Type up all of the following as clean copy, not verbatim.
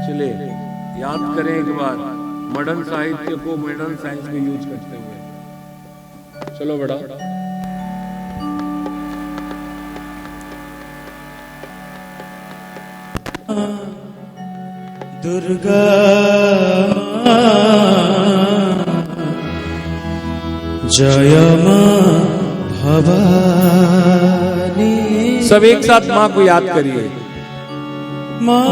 चलिए याद करें एक बार मॉडर्न साहित्य को मॉडर्न साइंस में यूज करते हुए। चलो बड़ा दुर्गा जय मां भवानी। सब एक साथ माँ को याद करिए। माँ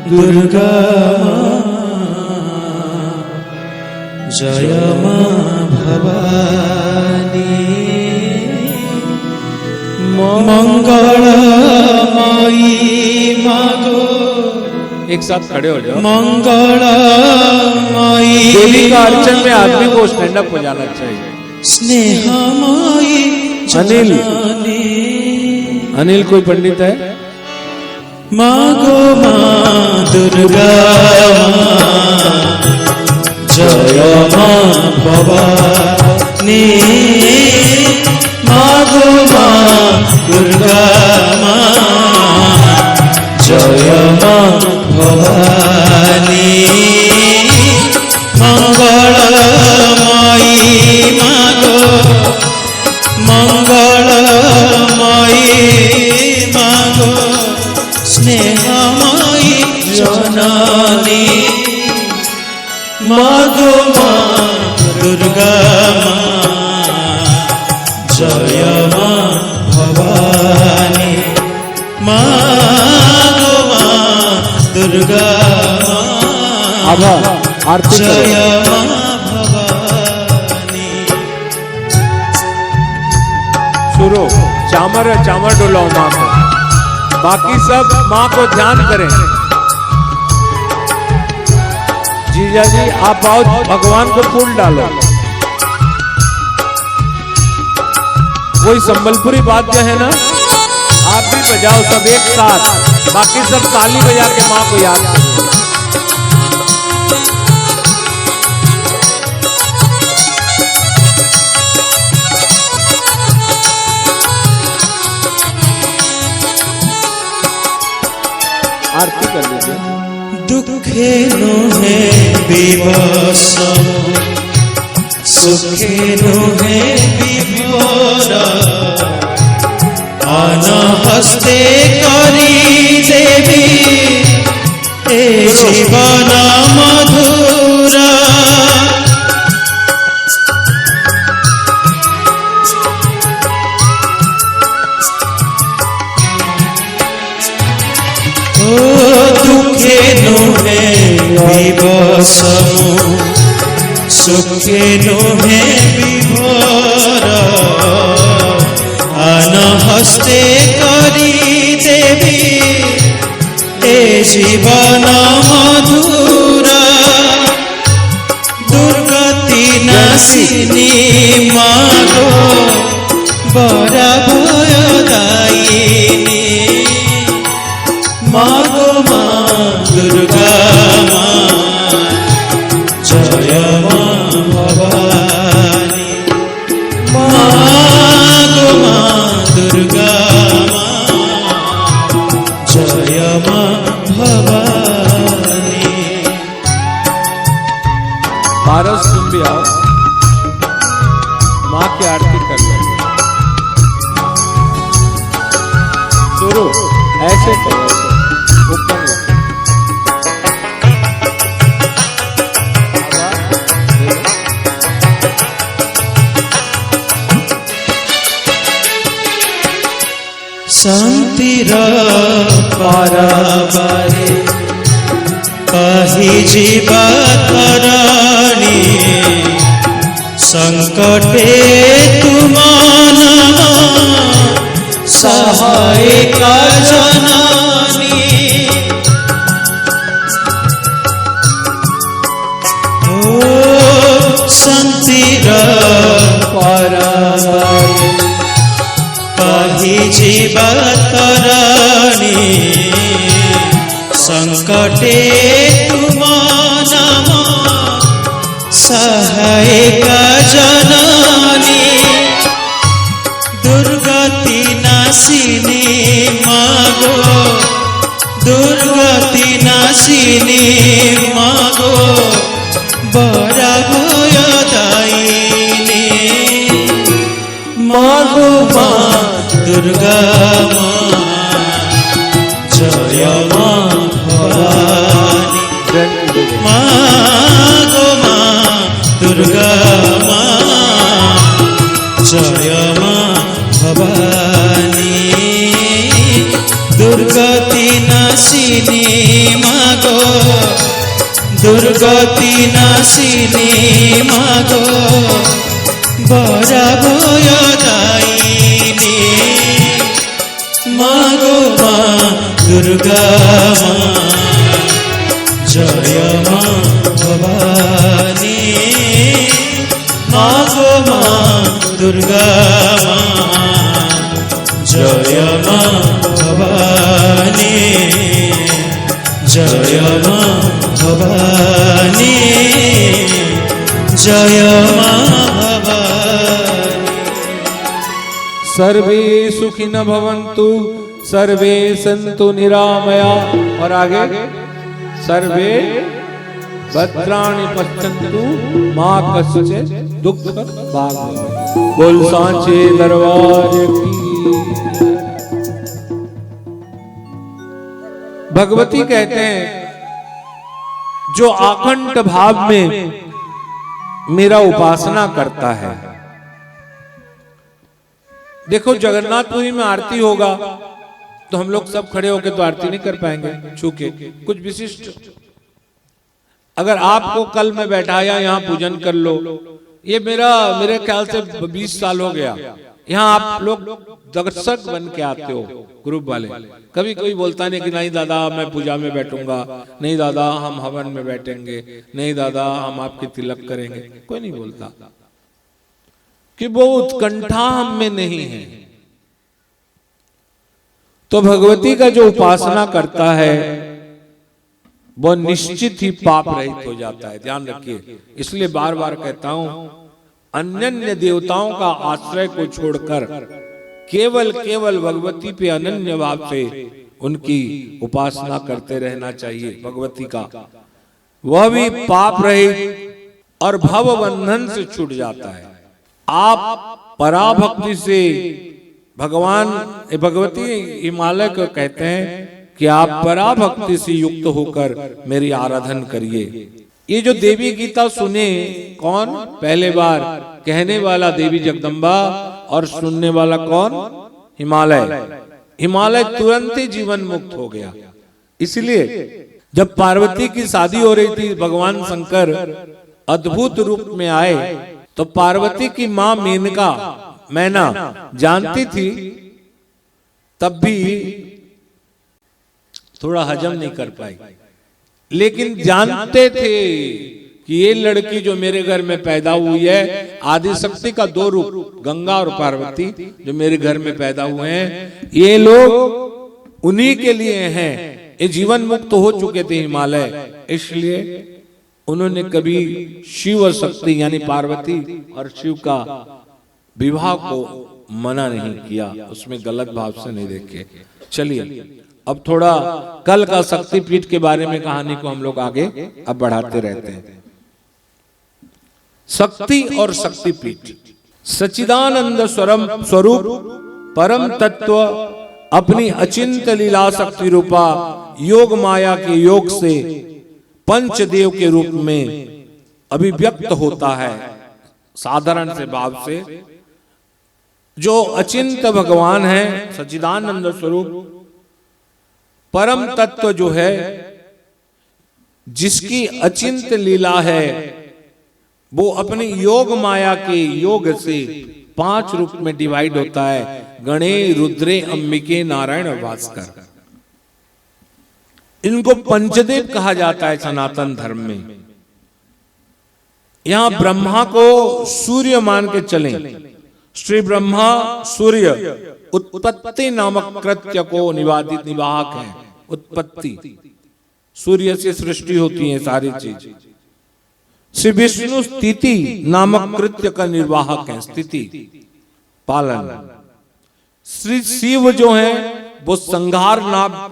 दुर्गा जय मां भवानी। मंगलमयी मागो, एक साथ खड़े हो जाओ। मंगलमयी देवी का अर्चन में आदमी को स्टैंड अप हो जाना चाहिए। स्नेहमयी अनिल कोई पंडित है? मागो मां दुर्गा जय मां भवानी। मागो मां दुर्गा जय मां भवानी। मंगलमयी मागो, मंगलमयी मागो, स्नेहमयी जननी। मागो मां दुर्गा जय मां भवानी। मागो मां दुर्गा आरती जय मां भवानी। शुरू चामर चामर डोलाओ माँ को, बाकी सब माँ को ध्यान करें। जीजा जी आप आओ, भगवान को फूल डालो। वही संबलपुरी वाद्य है ना, आप भी बजाओ सब एक साथ, बाकी सब ताली बजा के माँ को याद करो। आरती कर लीजिए। दुखे नो है विवश, सुखे नो है विभोर। अनहस्ते करी देवी ए जीवन मधुर। दुखे नो है विवश, सुखे नो है विभोर। अनहस्ते करी देवी ए जीवन मधुर। दुर्गति नाशिनी मागो बड़ा भयदायिनी। मागो मां दुर्गा जय मां भवानी। मागो मां दुर्गा जय मां भवानी। पारस तुम भी आओ, माँ की आरती कर लो। शुरू ऐसे करो, ऊपर लो। शांतिर पाराबारे कही जीवा तरणी। संकटे तुमान सहायिका जननी। ओ शांतिर पाराबारे कही जीवा तरणी। संकटे तुमान सहायिका जननी। दुर्गति नाशिनी मागो दुर्गति नाशिनी मागो बरा भय दायिनी मागो माँ दुर्गा माँ जय माँ भवानी मागो माँ दुर्गा माँ जय माँ भवानी दुर्गति नाशिनी मागो दुर्गति नाशिनी मागो बरा भय दायिनी मागो माँ दुर्गा माँ जय माँ भवानी मागो माँ दुर्गा माँ जय माँ भवानी जय माँ भवानी जय माँ भवानी। सर्वे सुखिन भवन्तु सर्वे सन्तु निरामया। और आगे सर्वे भद्राणि पश्यन्तु मां कश्चित् दुख भाग भवेत्। बोल सांचे दरबार की। भगवती कहते हैं जो आखंड भाव में मेरा उपासना करता है। देखो जगन्नाथपुरी में आरती होगा तो हम लोग सब खड़े होकर तो आरती नहीं कर पाएंगे, छूके कुछ विशिष्ट। अगर आपको कल मैं बैठाया यहाँ पूजन कर लो, ये मेरे ख्याल से 20 साल हो गया। यहाँ आप लोग दर्शक बन के आते हो ग्रुप वाले। कभी कोई बोलता नहीं कि नहीं दादा मैं पूजा में बैठूंगा, नहीं दादा हम हवन में बैठेंगे, नहीं दादा हम आपकी तिलक करेंगे। कोई नहीं बोलता कि वो उत्कंठा हम में नहीं है। तो भगवती का जो उपासना करता है वो निश्चित ही पाप रहित हो जाता है। ध्यान रखिए। इसलिए बार बार कहता हूं अन्य देवताओं का आश्रय को छोड़कर केवल भगवती पे अनन्य भाव से उनकी उपासना करते रहना चाहिए। भगवती का वह भी पाप रहित और भव बंधन से छूट जाता है। आप पराभक्ति से भगवती हिमालय को कहते हैं कि आप पराभक्ति से युक्त होकर मेरी आराधन करिए। ये जो देवी गीता सुने कौन? पहले बार कहने वाला देवी जगदम्बा और सुनने वाला कौन? हिमालय तुरंत ही जीवन मुक्त हो गया। इसलिए जब पार्वती की शादी हो रही थी, भगवान शंकर अद्भुत रूप में आए तो पार्वती की मां मैना जानती थी, तब भी थोड़ा हजम नहीं कर पाई। लेकिन जानते थे कि ये लड़की जो मेरे घर में पैदा हुई है, आदि शक्ति का 2 रूप गंगा और पार्वती जो मेरे घर में पैदा हुए हैं, ये लोग उन्हीं के लिए हैं। ये जीवन मुक्त हो चुके थे हिमालय, इसलिए उन्होंने कभी शिव और शक्ति यानी पार्वती और शिव का विवाह को मना नहीं किया, उसमें गलत भाव से नहीं देखे। चलिए अब थोड़ा कल का शक्तिपीठ के बारे में कहानी को हम लोग आगे अब बढ़ाते रहते हैं। शक्ति और शक्तिपीठ। सच्चिदानंद स्वरूप परम तत्व अपनी अचिंत लीला शक्ति रूपा योग माया के योग से पंचदेव के रूप में अभिव्यक्त होता है। साधारण से भाव से जो अचिंत भगवान है, सच्चिदानंद स्वरूप परम तत्व जो है, जिसकी अचिंत लीला है, वो अपनी योग माया के योग से 5 रूप में डिवाइड होता है। गणेश, रुद्रे, अंबिके, नारायण और भास्कर। इनको पंचदेव कहा जाता है सनातन धर्म में। यहां ब्रह्मा को सूर्य मान के चलें। श्री ब्रह्मा सूर्य उत्पत्ति नामक कृत्य को निवाहक है। उत्पत्ति, सूर्य से सृष्टि होती है सारी चीज। श्री विष्णु स्थिति नामक कृत्य का निर्वाहक है, स्थिति पालन। श्री शिव जो है वो संहार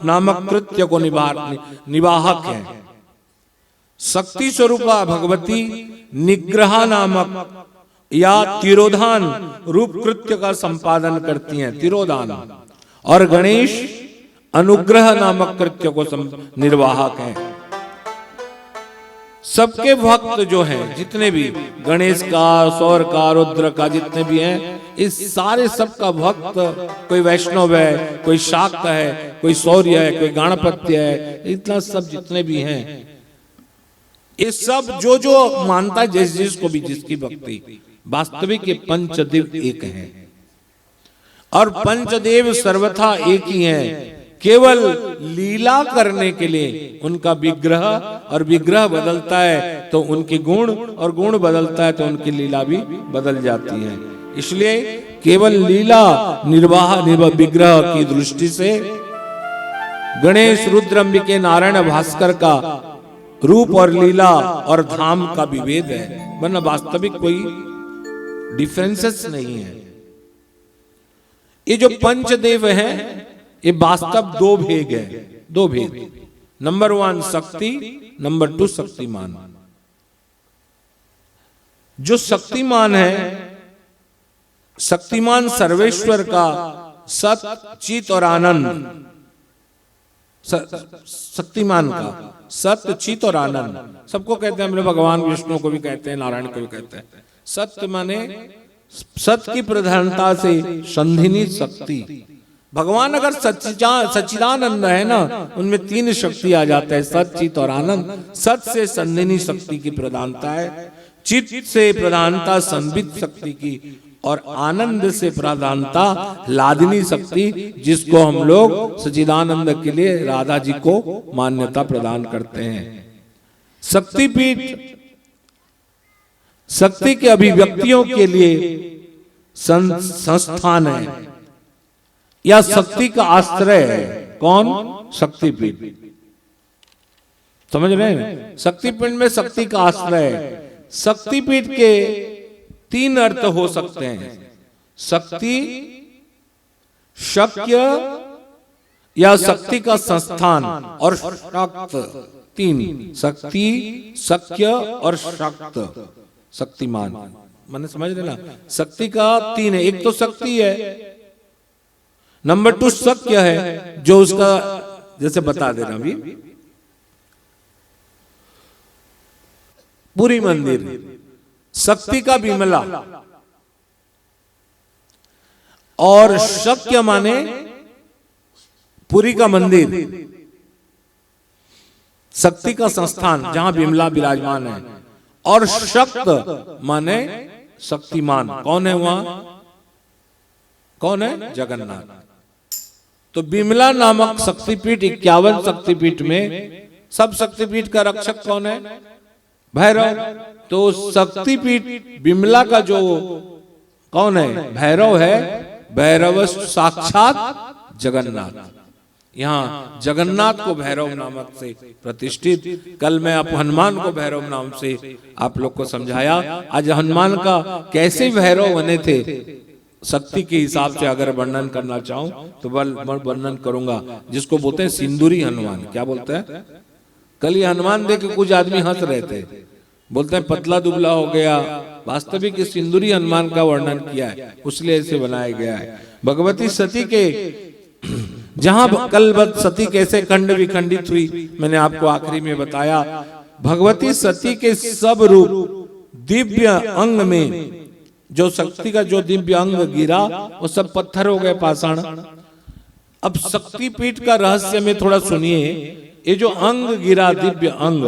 नामक कृत्य को निवाहक है। शक्ति स्वरूपा भगवती निग्रह नामक या तिरोधान रूप कृत्य का संपादन करती हैं, तिरोधान। और गणेश अनुग्रह नामक कृत्य को निर्वाहक हैं। सबके भक्त जो हैं, जितने भी गणेश का, सौर का, रुद्र का, जितने भी हैं, इस सारे सबका भक्त, कोई वैष्णव है, कोई शाक्त है, कोई शौर्य है, कोई गणपत्य है, इतना सब जितने भी हैं, ये सब जो जो मानता है, जिस जिसको भी जिसकी भक्ति, वास्तविक ये पंचदेव एक हैं। और पंचदेव सर्वथा एक ही हैं। केवल लीला करने के लिए उनका विग्रह, और विग्रह बदलता है तो उनके गुण, और गुण बदलता है तो उनकी लीला भी बदल जाती है। इसलिए केवल लीला निर्वाह विग्रह की दृष्टि से गणेश, रुद्र, अंबिके, नारायण, भास्कर का रूप और लीला और धाम का विभेद है, वरना वास्तविक कोई डिफरेंसेस नहीं है। ये जो पंचदेव हैं, ये वास्तव दो भेद है, दो भेद। नंबर 1 शक्ति, नंबर 2 शक्तिमान। जो शक्तिमान है, शक्तिमान सर्वेश्वर का सत, चित और आनंद, शक्तिमान का सत्य, चित और आनंद, सबको कहते हैं। हमने भगवान विष्णु को भी कहते हैं, नारायण को भी कहते हैं। सत्य माने सत्य की प्रधानता से संधिनी शक्ति। भगवान अगर सच्चिदानंद है ना, उनमें 3 शक्ति आ जाता है, सत, चित और आनंद। सत से संधिनी शक्ति की प्रधानता है, चित से प्रधानता संबित शक्ति की, और आनंद से प्रधानता लादिनी शक्ति, जिसको हम लोग सच्चिदानंद के लिए राधा जी को मान्यता प्रदान करते हैं। शक्तिपीठ शक्ति के अभिव्यक्तियों के लिए संस्थान है, या शक्ति का आश्रय है। कौन? शक्तिपीठ। समझ रहे हैं? शक्तिपीठ में शक्ति का आश्रय है। शक्तिपीठ के 3 अर्थ हो सकते हैं, शक्ति, शक्य या शक्ति का संस्थान, और शक्त। 3, शक्ति, शक्य और शक्त, शक्तिमान। मैंने समझ रहे ना? शक्ति का 3 है, एक तो शक्ति है, नंबर 2 शक्य है, जो उसका जैसे बता दे रहा अभी, पूरी मंदिर। शक्ति का विमला, और शक्य माने पुरी का मंदिर, शक्ति का संस्थान जहां विमला विराजमान है। और शक्त माने शक्तिमान। कौन है वहां? कौन है? जगन्नाथ। तो विमला नामक शक्तिपीठ, 51 शक्तिपीठ में सब शक्तिपीठ का रक्षक कौन है? भैरव। तो शक्तिपीठ विमला का जो कौन है? भैरव है। भैरव साक्षात जगन्नाथ। यहाँ जगन्नाथ को भैरव नामक से प्रतिष्ठित। कल मैं आप हनुमान को भैरव नाम से आप लोग को समझाया। आज हनुमान का कैसे भैरव बने थे, शक्ति के हिसाब से अगर वर्णन करना चाहूं तो वर्णन करूंगा, जिसको बोलते हैं सिंदूरी हनुमान। क्या बोलते हैं? कल ये हनुमान देख के कुछ आदमी हंस रहे थे, बोलते हैं पतला दुबला हो गया। वास्तविक सिंदूरी हनुमान का वर्णन किया है, उसलिए इसे बनाया गया है। भगवती सती के जहां कल सती कैसे खंड विखंडित हुई, मैंने आपको आखिरी में बताया। भगवती सती के सब रूप दिव्य अंग में जो शक्ति का जो दिव्य अंग गिरा, वो सब पत्थर हो गए, पाषाण। अब शक्तिपीठ का रहस्य में थोड़ा सुनिए। ये जो अंग गिरा, दिव्य अंग,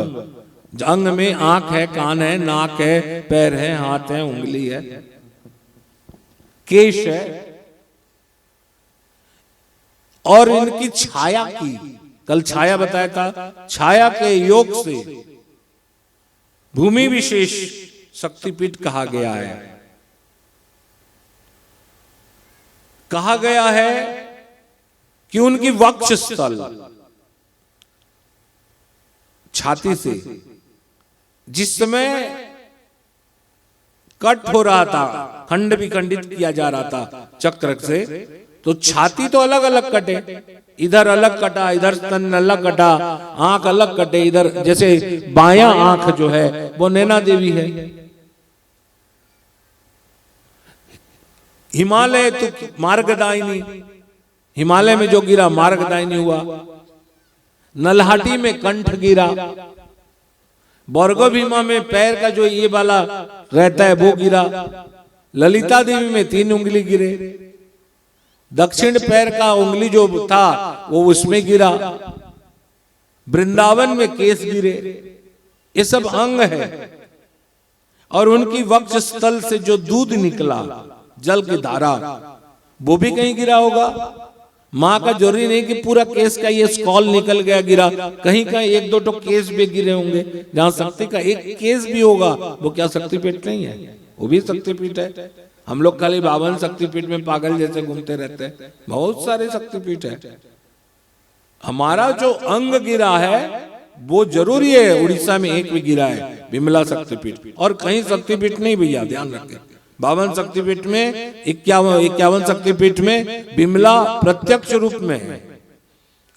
अंग में आंख है, कान है, नाक है, पैर है, हाथ है, उंगली है, केश है, और इनकी छाया की, कल छाया बताया था, छाया के योग से भूमि विशेष शक्तिपीठ कहा गया है। कहा गया है कि उनकी वक्ष स्थल, छाती से जिस समय कट हो रहा था, खंड विखंडित किया जा रहा था चक्र से, तो छाती तो अलग अलग कटे, इधर अलग कटा, इधर स्तन अलग कटा, आंख अलग कटे, इधर जैसे बायां आंख जो है वो नैना देवी है। हिमालय तो मार्गदायिनी, हिमालय में जो गिरा मार्गदायिनी हुआ। नल्हाटी में कंठ गिरा, बोर्गोभीमा में पैर का जो ये वाला रहता है वो गिरा, ललिता देवी में 3 उंगली गिरे, दक्षिण पैर का उंगली जो था वो उसमें गिरा, वृंदावन में केस गिरे। ये सब अंग है। और उनकी वक्ष स्थल से जो दूध निकला, जल की धारा, वो भी कहीं गिरा होगा। माँ का जरूरी नहीं कि पूरा केस का ये स्कॉल निकल गया गिरा, कहीं कहीं 1-2 तो केस भी गिरे होंगे। जहां शक्ति का एक केस भी होगा वो क्या शक्तिपीठ नहीं है? वो भी शक्तिपीठ है। हम लोग खाली 52 शक्तिपीठ में पागल जैसे घूमते रहते हैं, बहुत सारे शक्तिपीठ है। हमारा जो अंग गिरा है वो जरूरी है। उड़ीसा में एक भी गिरा है, विमला शक्तिपीठ, और कहीं शक्तिपीठ नहीं भैया, ध्यान रखें। 52 शक्तिपीठ में 51 शक्तिपीठ में विमला प्रत्यक्ष रूप में है।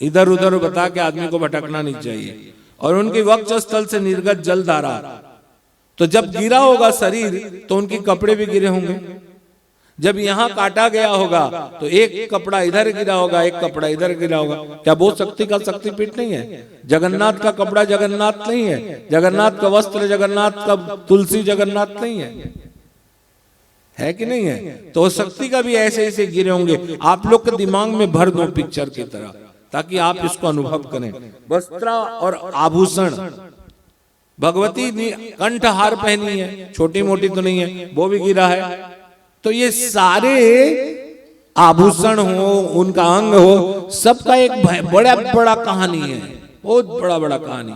इधर उधर बता के आदमी को भटकना नहीं चाहिए। और उनकी वक्ष स्थल से निर्गत जल धारा, तो जब गिरा होगा शरीर तो उनके कपड़े भी गिरे होंगे। जब यहाँ काटा गया होगा तो एक कपड़ा इधर गिरा होगा, एक कपड़ा इधर गिरा होगा। क्या वो शक्ति का शक्तिपीठ नहीं है? जगन्नाथ का कपड़ा जगन्नाथ नहीं है? जगन्नाथ का वस्त्र जगन्नाथ का तुलसी जगन्नाथ नहीं है कि नहीं है? तो शक्ति का भी ऐसे ऐसे गिरे होंगे। आप लोग के दिमाग में भर दो पिक्चर की तरह, ताकि आप इसको अनुभव करें। वस्त्र और आभूषण, भगवती ने कंठहार पहनी है, छोटी मोटी तो नहीं है, वो भी गिरा है। तो ये सारे आभूषण हो, उनका अंग हो, सबका एक बड़ा बड़ा कहानी है, बहुत बड़ा बड़ा कहानी।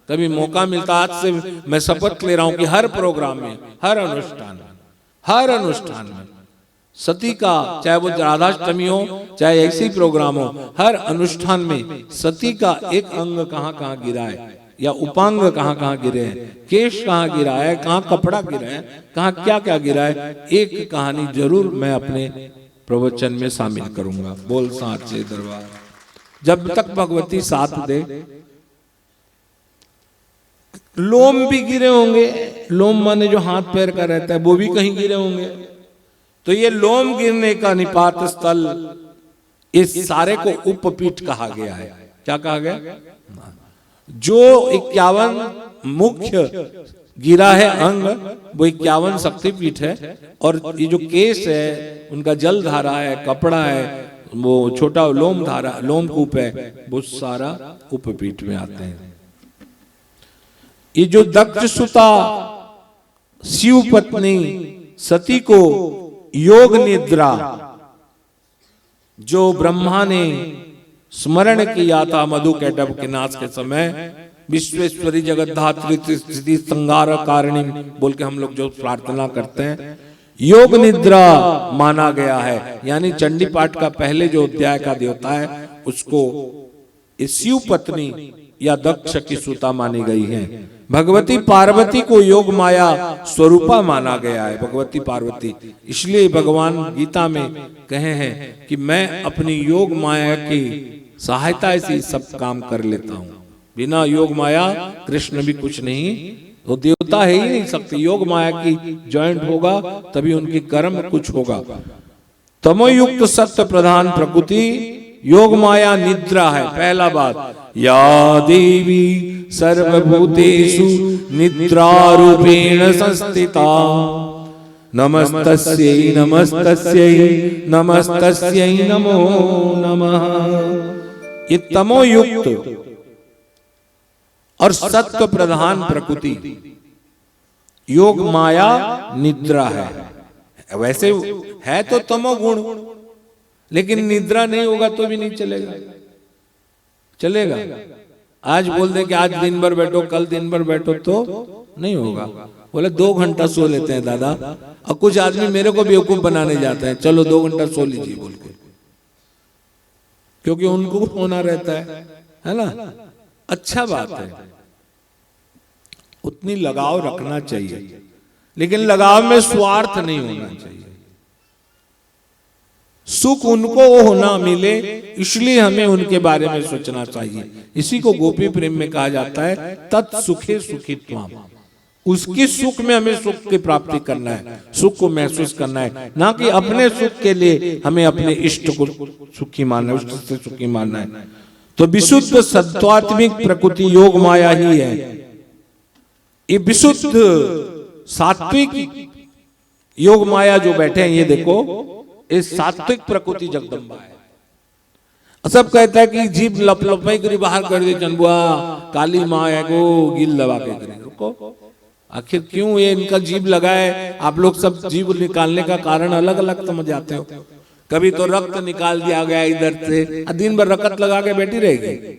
कभी मौका मिलता, आज से मैं शपथ ले रहा हूं कि हर प्रोग्राम में, हर अनुष्ठान में सती का, चाहे वो राधाष्टमी हो, चाहे ऐसे ही प्रोग्राम हो, हर अनुष्ठान में सती का एक अंग कहाँ कहाँ गिरा है, या उपांग कहाँ कहाँ गिरे हैं, केश कहाँ गिरा है, कहाँ कपड़ा गिरा है, कहाँ क्या क्या गिरा है, एक कहानी जरूर मैं अपने प्रवचन में शामिल करूंगा। बोल साचे दरबार। जब तक भगवती साथ दे। लोम भी गिरे होंगे, लोम माने जो हाथ पैर का रहता है वो भी कहीं गिरे होंगे। तो ये लोम गिरने का निपात स्थल, इस सारे को उपपीठ कहा गया है। क्या कहा गया? जो 51 मुख्य गिरा है अंग, वो 51 शक्तिपीठ है। और ये जो केस है, उनका जल धारा है, कपड़ा है, वो छोटा लोम धारा, लोमकूप है, वो सारा उपपीठ में आते हैं। ये जो दक्षसुता शिव पत्नी सती को योग निद्रा जो ब्रह्मा ने स्मरण किया था मधु कैटभ के नाश के समय, विश्वेश्वरी जगद्धात्री स्थिति संहार कारिणी बोल के हम लोग जो प्रार्थना करते हैं, योग निद्रा माना गया है। यानी चंडी पाठ का पहले जो अध्याय का देवता है उसको शिव पत्नी या दक्ष की सुता मानी गई है। भगवती पार्वती को योग माया स्वरूपा माना गया है, भगवती पार्वती। इसलिए भगवान गीता में कहे हैं कि मैं अपनी योग माया की सहायता से सब काम कर लेता हूँ। बिना योग माया कृष्ण भी कुछ नहीं, वो देवता है ही नहीं सकते। योग माया की ज्वाइंट होगा तभी उनकी कर्म कुछ होगा। तमोयुक्त सत्य प्रधान प्रकृति योग माया निद्रा है। पहला बात, या देवी सर्वभूतेषु निद्रारूपेण संस्थिता नमस्तस्यै नमस्तस्यै नमस्तस्यै नमो नमः। ये तमोयुक्त और सत्व प्रधान प्रकृति योग माया निद्रा है। वैसे है तो तमोगुण, लेकिन निद्रा नहीं होगा तो भी नहीं चलेगा। आज बोल दे कि आज दिन भर बैठो, कल दिन भर बैठो, तो नहीं होगा। बोले 2 घंटा सो लेते हैं दादा, और कुछ आदमी मेरे को बेवकूफ बनाने जाते हैं, चलो 2 घंटा सो लीजिए बोल के, क्योंकि उनको होना रहता है ना। अच्छा बात है, उतनी लगाव रखना चाहिए, लेकिन लगाव में स्वार्थ नहीं होना चाहिए। सुख उनको होना मिले, इसलिए हमें उनके बारे में सोचना चाहिए। इसी को गोपी प्रेम में कहा जाता है तत्सुखे सुखित्वम। उसकी सुख में हमें सुख की प्राप्ति करना है, सुख को महसूस करना है, ना कि अपने सुख के लिए हमें अपने इष्ट को सुखी मानना है, उष्ट से सुखी मानना है। तो विशुद्ध सत्वात्मिक प्रकृति योग माया ही है। ये विशुद्ध सात्विक योग माया जो बैठे हैं, ये देखो, इस सात्विक प्रकृति जगदम्बा है। सब कहता है कि जीभ लपलपाई करी बाहर कर दे चंबुआ, काली माँ है गो गिल दबा के करी। रुको, आखिर क्यों ये इनका जीभ लगा है? आप लोग सब जीभ निकालने का कारण अलग अलग समझ जाते हो। कभी तो रक्त निकाल दिया गया इधर से, दिन भर रकत लगा के बैठी रहेगी।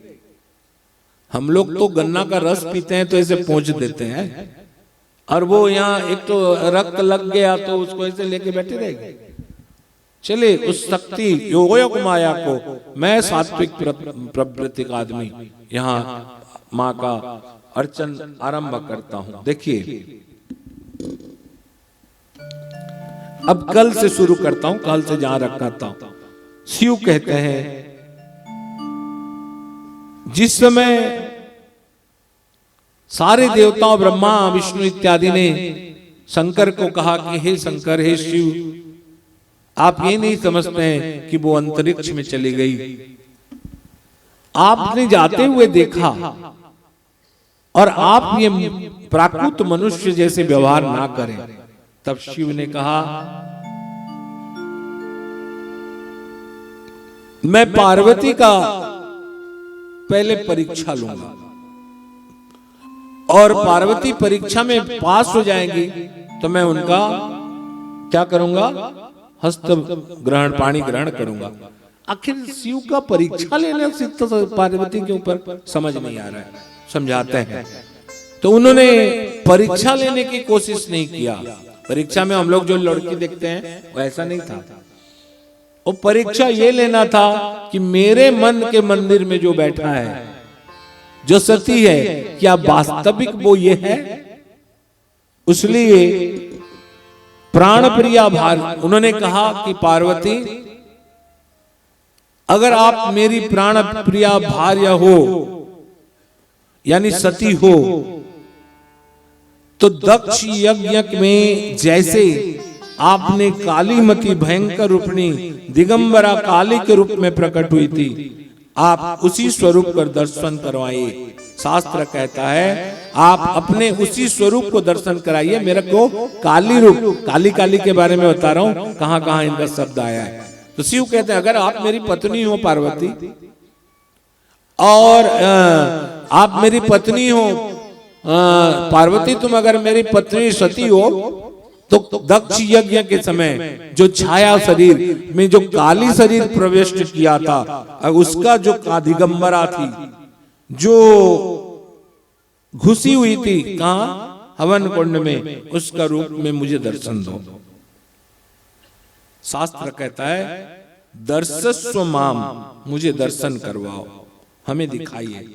हम लोग तो गन्ना का रस पीते हैं तो ऐसे पोंछ देते हैं, और वो यहाँ एक तो रक्त लग गया तो उसको ऐसे लेके बैठी रहेगी। चले उस शक्ति योग माया को, मैं सात्विक प्रवृत्ति का आदमी यहाँ माँ का अर्चन आरंभ करता हूं। देखिए, अब कल से शुरू करता हूं, कल से जहां रखा था। शिव कहते हैं, जिस समय सारे देवताओं ब्रह्मा विष्णु इत्यादि ने शंकर को कहा कि हे शंकर, हे शिव, आप ये नहीं समझते हैं कि वो अंतरिक्ष में चली गई, आपने जाते हुए देखा और आप ये प्राकृत मनुष्य जैसे व्यवहार ना करें। तब शिव ने कहा, मैं पार्वती का पहले परीक्षा लूंगा, और पार्वती परीक्षा में पास हो जाएंगी तो मैं उनका क्या करूंगा? हस्त ग्रहण, पाणी ग्रहण करूंगा। आखिर शिव का परीक्षा लेने से तो पार्वती के ऊपर समझ नहीं आ रहा है, समझाते हैं। तो उन्होंने परीक्षा लेने की कोशिश नहीं किया। परीक्षा में हम लोग जो लड़की देखते हैं वो ऐसा नहीं था। वो परीक्षा ये लेना था कि मेरे मन के मंदिर में जो बैठा है, जो सती है, क्या वास्तविक वो ये है? इसलिए प्राण प्रिया भार, उन्होंने कहा कि पार्वती, अगर आप मेरी प्राण प्रिया भार्या हो, यानी सती हो, तो दक्ष यज्ञ में जैसे आपने कालीमती भयंकर रूपणी दिगंबरा काली के रूप में प्रकट हुई थी, आप उसी स्वरूप का दर्शन करवाइए। शास्त्र कहता है आप अपने उसी स्वरूप को दर्शन कराइए। मेरे को काली रूप, काली काली के बारे में बता रहा हूं, कहां कहां इनका शब्द आया है। तो शिव कहते हैं, अगर आप मेरी पत्नी हो पार्वती, और आप मेरी पत्नी हो पार्वती, तुम अगर मेरी पत्नी सती हो, तो दक्ष यज्ञ के समय जो छाया शरीर में जो काली शरीर प्रवेश किया था, उसका जो दिगंबरा थी, जो घुसी हुई थी कहां? हवन कुंड में, उसका रूप में मुझे दर्शन दो। शास्त्र कहता है दर्शस्व माम, मुझे दर्शन करवाओ, हमें दिखाइए।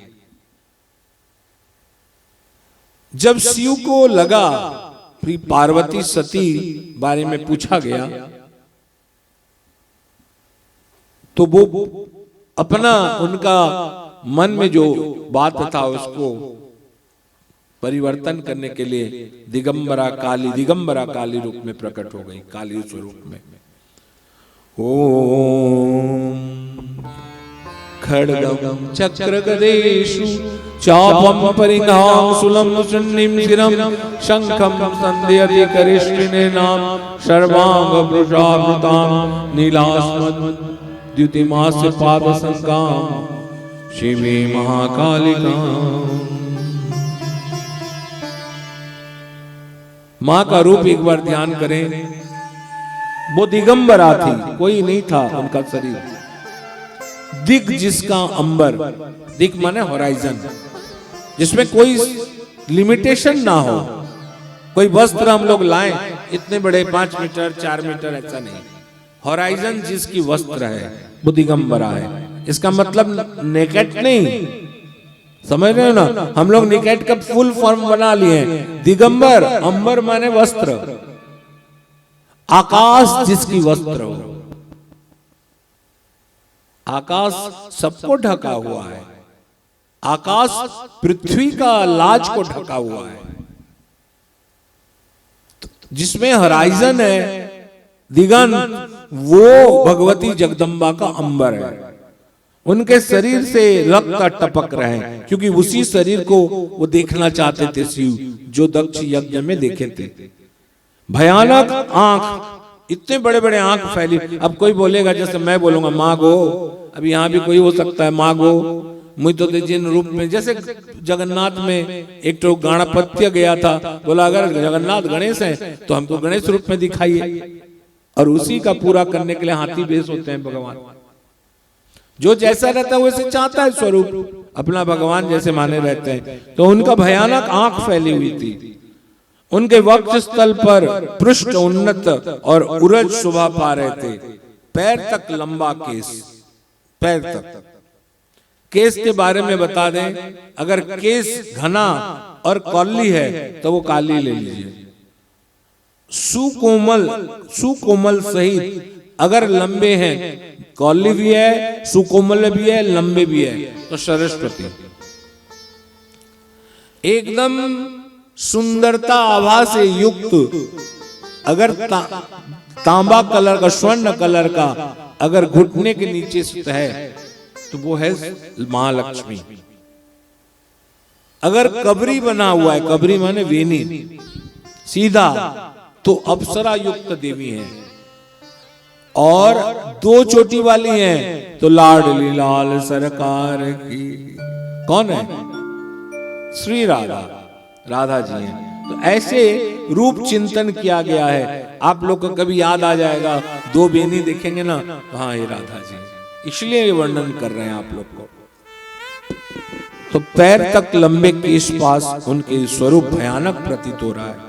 जब शिव को लगा पार्वती सती बारे में पूछा गया, तो वो अपना उनका मन में जो बात था उसको परिवर्तन करने के लिए दिगंबरा काली रूप में प्रकट हो गई, काली स्वरूप में। ओम खड्गम चक्र गदेषु चापम परिघां शूलं शून्यं शिरं शंखं संध्यति करिष्ठिने नाम सर्वांग वृषावृतां नीलास्मद् द्युतिमास पाद संकां शिवे महाकालिका। मां का रूप एक बार ध्यान करें। वो दिगंबरा थी, कोई नहीं था उनका शरीर। दिग जिसका अंबर, दिग माने होराइजन, जिसमें कोई लिमिटेशन ना हो। कोई वस्त्र हम लोग लाएं इतने बड़े 5 मीटर 4 मीटर, ऐसा नहीं। होराइजन जिसकी वस्त्र है वो दिगंबरा है। इसका मतलब नेकेट नहीं, समझ रहे हो ना? हम लोग निकेट का फुल फॉर्म बना लिए हैं। दिगंबर, अंबर माने वस्त्र, आकाश जिसकी वस्त्र हो। आकाश सबको ढका हुआ है, आकाश पृथ्वी का लाज को ढका हुआ है, जिसमें हराइजन है, दिगंत, वो भगवती जगदम्बा का अंबर है। उनके शरीर से रक्त टपक रहे हैं, क्योंकि उसी शरीर को वो देखना चाहते थे शिव, जो दक्ष यज्ञ में देखे थे। भयानक आंख, इतने बड़े बड़े आंख फैली। अब कोई बोलेगा, जैसे मैं बोलूंगा माँ गो, अभी यहाँ भी कोई हो सकता है माँ गो, मुझे तो जिन रूप में, जैसे जगन्नाथ में एक तो गणपत्य गया था, बोला अगर जगन्नाथ गणेश हैं तो हमको गणेश रूप में दिखाइए, और उसी का पूरा करने के लिए हाथी बेस होते हैं भगवान। जो जैसा रहता है वैसे चाहता है स्वरूप, अपना भगवान जैसे माने रहते हैं। तो उनका भयानक आंख फैली हुई थी, उनके वक्ष स्थल पर पृष्ठ उन्नत और उरज शोभा पा रहे थे, पैर तक लंबा केस, पैर तक। केस के बारे में बता दें, अगर केस घना और कौली है तो वो काली ले लीजिए, सुकोमल सहित अगर लंबे हैं, कौली भी है, सुकोमल भी है, लंबे भी है, तो सरस्वती। एकदम सुंदरता आभा से युक्त, अगर तांबा कलर का, स्वर्ण कलर का अगर घुटने के नीचे स्थित है तो वो है महालक्ष्मी। अगर कबरी बना हुआ है, कबरी माने वेनी सीधा, तो अप्सरा युक्त देवी है। और दो चोटी वाली हैं तो लाडली लाल सरकार की, कौन है? श्री राधा, राधा जी हैं। तो ऐसे रूप चिंतन किया गया है। आप लोग को कभी याद आ जाएगा, दो बेनी देखेंगे ना, हाँ ये राधा जी, इसलिए ये वर्णन कर रहे हैं आप लोग को। तो पैर तक लंबे केश पास उनके स्वरूप भयानक प्रतीत हो रहा है।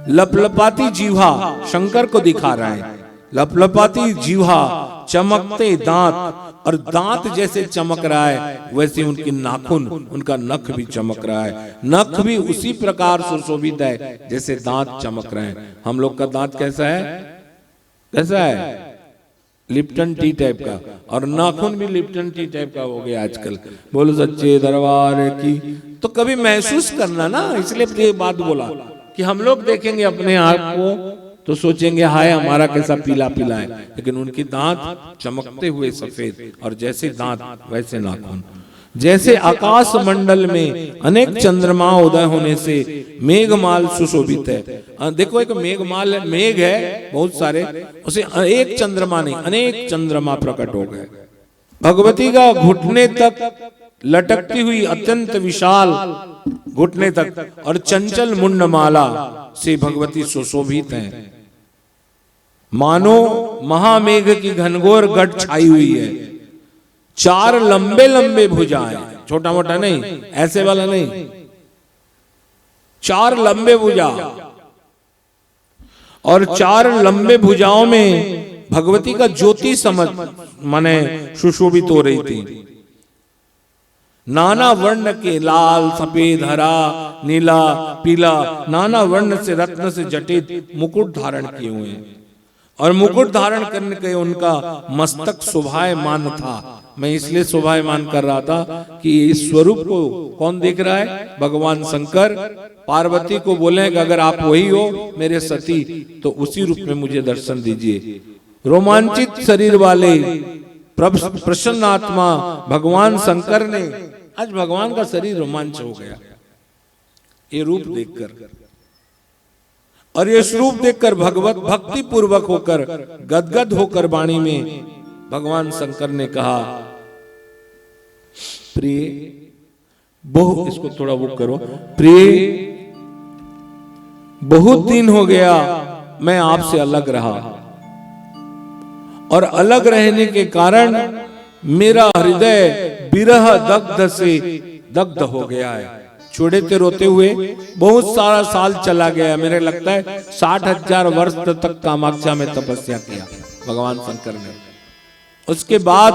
लपलपाती जीवा शंकर को दिखा रहा है, लपलपाती जीवा, चमकते दांत, और दांत जैसे चमक रहा है वैसे उनकी नाखून, उनका नख भी चमक रहा है। नख भी उसी प्रकार सुशोभित है जैसे दांत चमक रहे हैं। हम लोग का दांत कैसा है? कैसा है? लिप्टन टी टाइप का, और नाखून भी लिप्टन टी टाइप का हो गया आजकल। बोलो सच्चे दरबार की। तो कभी महसूस करना ना, इसलिए ये बात बोला कि हम लोग देखेंगे अपने आप को तो सोचेंगे हाय हमारा कैसा पीला पीला है, लेकिन उनकी दांत चमकते हुए सफेद, और जैसे दांत वैसे नाखून। जैसे आकाश मंडल में अनेक चंद्रमा उदय होने से मेघमाल सुशोभित है। देखो एक मेघमाल है, मेघ है बहुत सारे, उसे एक चंद्रमा नहीं अनेक चंद्रमा प्रकट हो गए। भगवती का घुटने तक लटकती हुई अत्यंत विशाल घुटने तक और चंचल मुंडमाला से भगवती सुशोभित हैं। मानो महामेघ की घनघोर गढ़ छाई हुई है। चार लंबे लंबे भुजाएं, छोटा मोटा नहीं, ऐसे वाला नहीं, चार लंबे भुजा, और चार लंबे भुजाओं में भगवती का ज्योति समझ माने सुशोभित हो रही थी। नाना वर्ण के लाल, सफेद, हरा, नीला, पीला, नाना वर्ण से रत्न से जटित मुकुट धारण किए हुए हैं। और मुकुट धारण करने के उनका मस्तक शोभायमान था। मैं इसलिए शोभायमान कर रहा था कि इस स्वरूप को कौन देख रहा है? भगवान शंकर पार्वती को बोले कि अगर आप वही हो मेरे सती, तो उसी रूप में मुझे दर्शन दीजिए। रोमांचित शरीर वाले प्रसन्न आत्मा भगवान शंकर ने, आज भगवान का शरीर रोमांच हो गया ये रूप देखकर, और ये रूप देखकर भगवत भक्ति पूर्वक होकर गदगद होकर वाणी में भगवान शंकर ने कहा, प्रिय इसको थोड़ा वो करो, प्रिय बहुत दिन हो गया मैं आपसे अलग रहा, और अलग रहने के कारण मेरा हृदय विरह दग्ध से दग्ध हो गया है। छोड़े थे रोते हुए बहुत सारा साल चला गया, मेरे लगता है 60,000 वर्ष तक कामाख्या में तपस्या किया भगवान शंकर ने। उसके बाद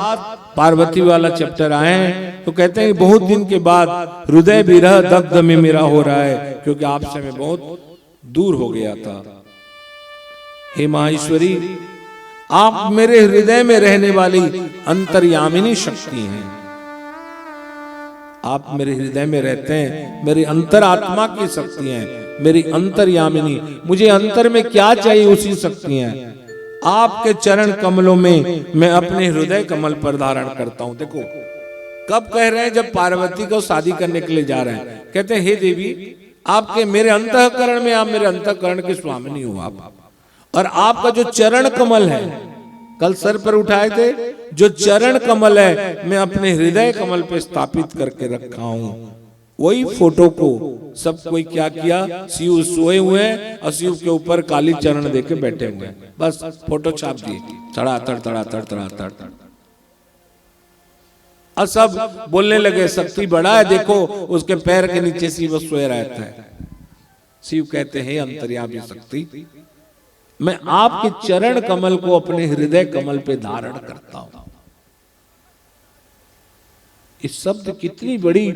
पार्वती वाला चैप्टर आए हैं तो कहते हैं कि बहुत दिन के बाद हृदय विरह दग्ध में मेरा हो रहा है, क्योंकि आपसे मैं बहुत दूर हो गया था। हे माहेश्वरी, आप मेरे हृदय में रहने वाली अंतर्यामिनी शक्ति हैं। आप मेरे हृदय में रहते हैं, मेरी अंतरात्मा की शक्ति हैं, मेरी अंतर्यामिनी। मुझे अंतर में क्या चाहिए उसी शक्ति हैं। आपके चरण कमलों में मैं अपने हृदय कमल पर धारण करता हूं। देखो कब कह रहे हैं, जब पार्वती को शादी करने के लिए जा रहे हैं, कहते हैं हे देवी आपके मेरे अंतःकरण में, आप मेरे अंतःकरण के स्वामिनी हो आप। और आपका जो चरण कमल है, कल सर पर उठाए थे, जो चरण कमल है मैं अपने हृदय कमल पे स्थापित करके रखा हूं। वही फोटो को सब कोई क्या किया, शिव सोए हुए हैं और शिव के ऊपर काली चरण देके बैठे हुए हैं, बस फोटो छाप दिए, तड़ातड़ तड़ातड़ तड़ातड़। और सब बोलने लगे शक्ति बड़ा है, देखो उसके पैर के नीचे शिव सोए रहता है। शिव कहते हैं अंतर्यामी शक्ति, मैं आपके चरण कमल को अपने हृदय कमल पे धारण करता हूं। इस शब्द कितनी बड़ी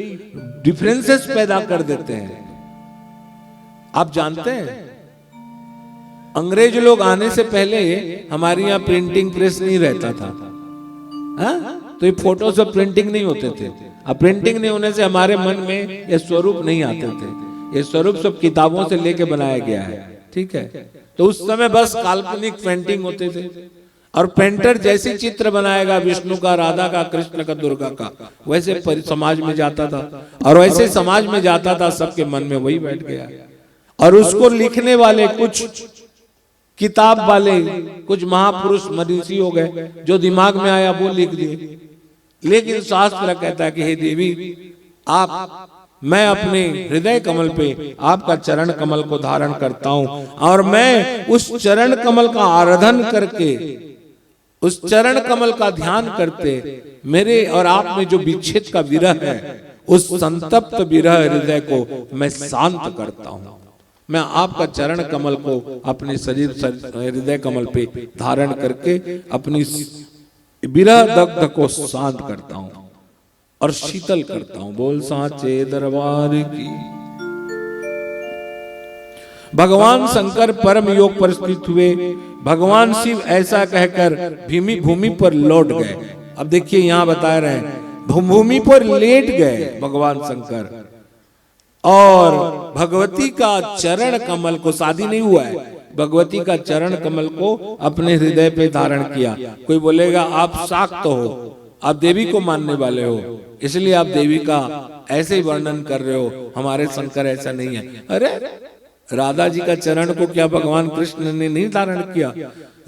डिफरेंसेस पैदा कर देते हैं। आप जानते हैं अंग्रेज लोग आने से पहले हमारे यहाँ प्रिंटिंग प्रेस नहीं रहता था, तो ये फोटो सब प्रिंटिंग नहीं होते थे। अब प्रिंटिंग नहीं होने से हमारे मन में ये स्वरूप नहीं आते थे। ये स्वरूप सब किताबों से लेके बनाया गया है, ठीक है। तो उस समय बस काल्पनिक पेंटिंग होते थे, और पेंटर जैसे चित्र बनाएगा विष्णु का, राधा का, कृष्ण का, दुर्गा का, वैसे समाज में जाता था, और वैसे समाज में जाता था, सबके मन में वही बैठ गया। और उसको लिखने वाले कुछ किताब वाले, कुछ महापुरुष मनीषी हो गए, जो दिमाग में आया वो लिख दिए। लेकिन शास्त्र कहता है कि हे देवी आप, मैं अपने हृदय कमल पे आपका चरण कमल को धारण करता हूं, और मैं उस चरण कमल का आराधन करके, उस चरण कमल का ध्यान करते, मेरे और आप में जो विच्छेद का विरह है, उस संतप्त विरह हृदय को मैं शांत करता हूं। मैं आपका चरण कमल को अपने शरीर हृदय कमल पे धारण करके अपनी विरह दग्ध को शांत करता हूं और शीतल करता हूं। बोल साचे दरबार की। भगवान शंकर परम योग पर स्थित हुए। भगवान शिव ऐसा कहकर भूमि पर लौट गए। अब देखिए यहां बता रहे हैं भूमि पर लेट गए भगवान शंकर, और भगवती का चरण कमल को, शादी नहीं हुआ है, भगवती का चरण कमल को अपने हृदय पे धारण किया। कोई बोलेगा आप शाक्त हो, आप देवी को मानने वाले हो, इसलिए आप देवी का ऐसे ही वर्णन कर रहे हो, हमारे शंकर ऐसा नहीं है। अरे राधा जी का चरण को क्या भगवान कृष्ण ने नहीं धारण किया?